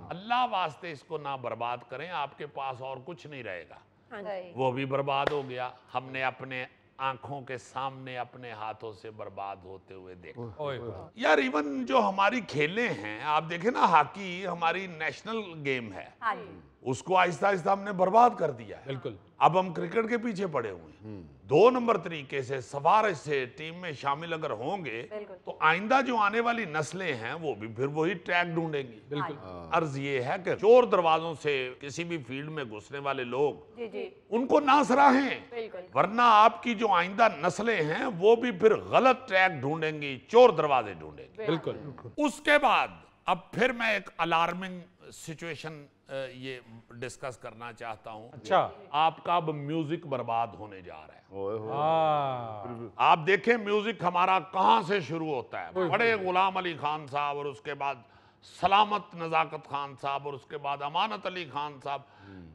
Speaker 3: अल्लाह वास्ते इसको ना बर्बाद करें, आपके पास और कुछ नहीं रहेगा।
Speaker 2: सही।
Speaker 3: वो भी बर्बाद हो गया, हमने अपने आंखों के सामने अपने हाथों से बर्बाद होते हुए देखा।
Speaker 1: ओए।
Speaker 3: यार इवन जो हमारी खेलें हैं, आप देखें ना, हॉकी हमारी नेशनल गेम है,
Speaker 2: हाँ जी।
Speaker 3: उसको आहिस्ता आहिस्ता हमने बर्बाद कर दिया है।
Speaker 1: बिल्कुल।
Speaker 3: अब हम क्रिकेट के पीछे पड़े हुए हैं। 2 नंबर तरीके से सिफारिश से टीम में शामिल अगर होंगे
Speaker 2: बिल्कुल।
Speaker 3: तो आइंदा जो आने वाली नस्लें हैं वो भी फिर वही ट्रैक ढूंढेंगी।
Speaker 1: बिल्कुल।
Speaker 3: अर्ज ये है कि चोर दरवाजों से किसी भी फील्ड में घुसने वाले लोग,
Speaker 2: जी जी
Speaker 3: उनको ना सराहें,
Speaker 2: बिल्कुल।
Speaker 3: वरना आपकी जो आइंदा नस्लें हैं वो भी फिर गलत ट्रैक ढूंढेंगी, चोर दरवाजे ढूंढेंगी।
Speaker 1: बिल्कुल।
Speaker 3: उसके बाद अब फिर मैं एक अलार्मिंग सिचुएशन ये डिस्कस करना चाहता हूं।
Speaker 1: अच्छा।
Speaker 3: आपका अब म्यूजिक बर्बाद होने जा रहा है।
Speaker 1: हाँ।
Speaker 3: आप देखें म्यूजिक हमारा कहां से शुरू होता है। बड़े गुलाम अली खान साहब और उसके बाद सलामत नजाकत खान साहब और उसके बाद अमानत अली खान साहब,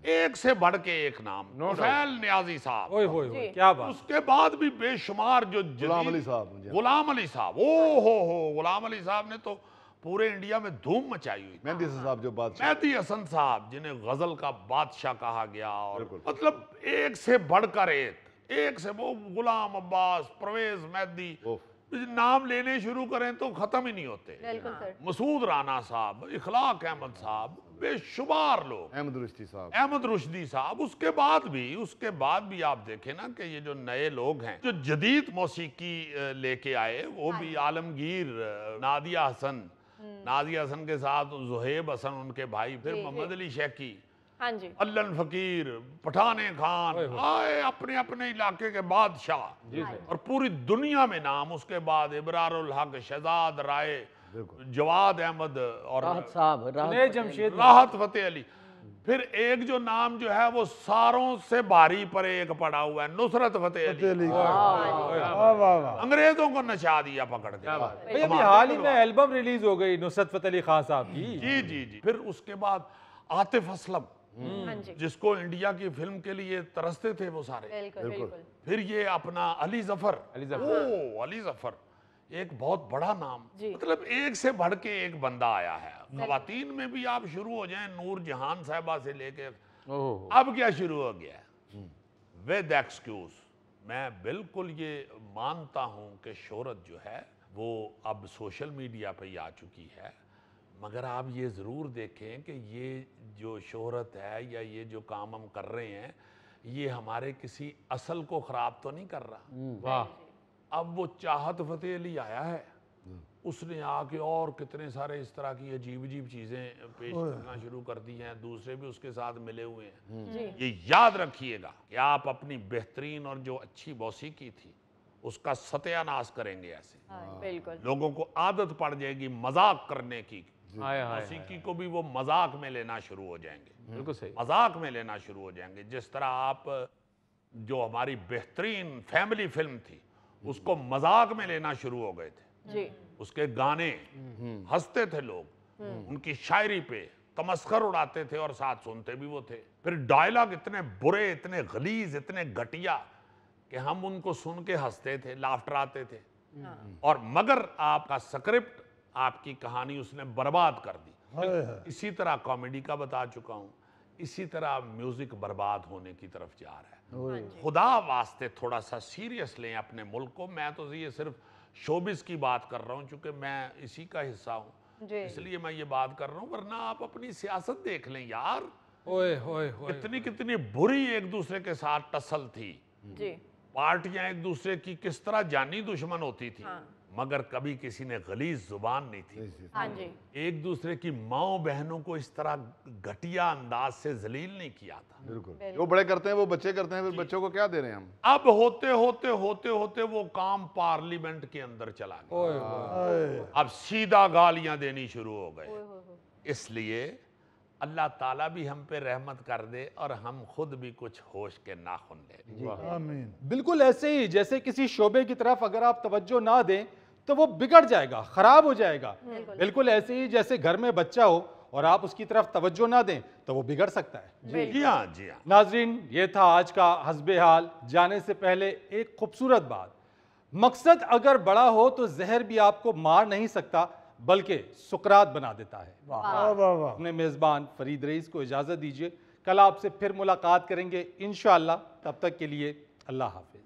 Speaker 3: एक से बढ़ के एक नाम, तुफैल नियाजी साहब,
Speaker 1: ओए होए होए, क्या बात।
Speaker 3: उसके बाद भी बेशुमार जो
Speaker 5: गुलाम अली साहब,
Speaker 3: गुलाम अली साहब, ओ हो, गुलाम अली साहब ने तो पूरे इंडिया में धूम मचाई हुई।
Speaker 5: मेहंदी साहब जो बादशाह,
Speaker 3: मेहदी हसन साहब जिन्हें गजल का बादशाह कहा गया, और मतलब एक से बढ़कर एक से वो गुलाम अब्बास, परवेज मेहदी, नाम लेने शुरू करें तो खत्म ही नहीं होते।
Speaker 2: बिल्कुल सर।
Speaker 3: मसूद राना साहब, इखलाक अहमद साहब, बेशुमार लोग,
Speaker 5: अहमद रुश्दी साहब,
Speaker 3: अहमद रुश्दी साहब। उसके बाद भी आप देखें ना कि ये जो नए लोग हैं जो जदीद मौसीकी लेके आए, वो भी आलमगीर, नादिया हसन के साथ जुहेब हसन उनके भाई, फिर मोहम्मद अली शैकी,
Speaker 2: हाँ जी।
Speaker 3: अल्लन फकीर, पठाने खान, आए अपने अपने इलाके के बादशाह, और पूरी दुनिया में नाम। उसके बाद इबरारुल हक, शहजाद राय, जवाद अहमद और
Speaker 8: राहत साहब,
Speaker 1: जमशेद,
Speaker 3: राहत फतेह अली। फिर एक जो नाम जो है वो सारों से भारी पर एक पड़ा हुआ है, नुसरत फतेह अली। अंग्रेजों को नचा दिया पकड़ के।
Speaker 1: भाई अभी हाल ही में एल्बम रिलीज हो गई नुसरत फतेह अली खान साहब की।
Speaker 3: जी जी जी। फिर उसके बाद आतिफ असलम,
Speaker 2: हाँ जी।
Speaker 3: जिसको इंडिया की फिल्म के लिए तरसते थे वो सारे।
Speaker 2: बिल्कुल बिल्कुल।
Speaker 3: फिर ये अपना अली जफर, अली जफर एक बहुत बड़ा नाम, मतलब एक से बढ़ के एक बंदा आया है। खवातीन में भी आप शुरू हो जाएं, नूर जहान साहिबा से लेके अब क्या शुरू हो गया है, विद एक्सक्यूज। मैं बिल्कुल ये मानता हूं कि शोहरत जो है वो अब सोशल मीडिया पे ही आ चुकी है, मगर आप ये ज़रूर देखें कि ये जो शोहरत है या ये जो काम हम कर रहे हैं, ये हमारे किसी असल को ख़राब तो नहीं कर रहा।
Speaker 1: वाह।
Speaker 3: अब वो चाहत फतेह अली आया है, उसने आके और कितने सारे इस तरह की अजीब अजीब चीज़ें पेश करना शुरू कर दी हैं, दूसरे भी उसके साथ मिले हुए हैं। ये याद रखिएगा कि आप अपनी बेहतरीन और जो अच्छी मौसीकी थी उसका सत्यानाश करेंगे ऐसे।
Speaker 2: बिल्कुल।
Speaker 3: लोगों को आदत पड़ जाएगी मजाक करने की, मौसीकी को भी वो मजाक में लेना शुरू हो जाएंगे।
Speaker 1: बिल्कुल सही।
Speaker 3: मजाक में लेना शुरू हो जाएंगे। जिस तरह आप जो हमारी बेहतरीन फैमिली फिल्म थी उसको मजाक में लेना शुरू हो गए थे
Speaker 2: जी।
Speaker 3: उसके गाने हंसते थे लोग, उनकी शायरी पे तमस्खर उड़ाते थे और साथ सुनते भी वो थे। फिर डायलॉग इतने बुरे, इतने गलीज, इतने घटिया कि हम उनको सुन के हंसते थे, लाफ्टर आते थे, और मगर आपका स्क्रिप्ट, आपकी कहानी उसने बर्बाद कर दी। इसी तरह कॉमेडी का बता चुका हूं, इसी तरह म्यूजिक बर्बाद होने की तरफ जा रहा है। खुदा वास्ते थोड़ा सा सीरियस लें अपने मुल्क को। मैं तो ये सिर्फ शोबिस की बात कर रहा हूं, चूंकि मैं इसी का हिस्सा हूं, इसलिए मैं ये बात कर रहा हूं, वरना आप अपनी सियासत देख लें यार।
Speaker 1: ओए होए होए,
Speaker 3: कितनी कितनी बुरी एक दूसरे के साथ टसल थी, पार्टियां एक दूसरे की किस तरह जानी दुश्मन होती थी, मगर कभी किसी ने गलीज जुबान नहीं थी।
Speaker 2: हाँ जी।
Speaker 3: एक दूसरे की माओ बहनों को इस तरह घटिया अंदाज से जलील नहीं किया था।
Speaker 5: बिल्कुल, जो बड़े करते हैं वो बच्चे करते हैं, फिर बच्चों को क्या दे रहे हैं हम।
Speaker 3: अब होते होते होते होते वो काम पार्लियामेंट के अंदर चला गया।
Speaker 1: ओए होए,
Speaker 3: अब सीधा गालियां देनी शुरू हो गए। इसलिए अल्लाह ताला भी हम पे रहमत कर दे और हम खुद भी कुछ होश के नाखुन ले।
Speaker 7: आमीन।
Speaker 1: बिल्कुल ऐसे ही जैसे किसी शोबे की तरफ अगर आप तवज्जो ना दें तो वो बिगड़ जाएगा, खराब हो जाएगा। बिल्कुल ऐसे ही जैसे घर में बच्चा हो और आप उसकी तरफ तवज्जो ना दें तो वो बिगड़ सकता है।
Speaker 3: जी हाँ, जी हाँ।
Speaker 1: नाजरीन, ये था आज का हस्बे हाल। जाने से पहले एक खूबसूरत बात, मकसद अगर बड़ा हो तो जहर भी आपको मार नहीं सकता बल्कि सुकरात बना देता है।
Speaker 7: वाह वाह वाह।
Speaker 1: अपने मेज़बान फरीद रईस को इजाज़त दीजिए, कल आपसे फिर मुलाकात करेंगे इंशाअल्लाह। तब तक के लिए अल्लाह हाफिज।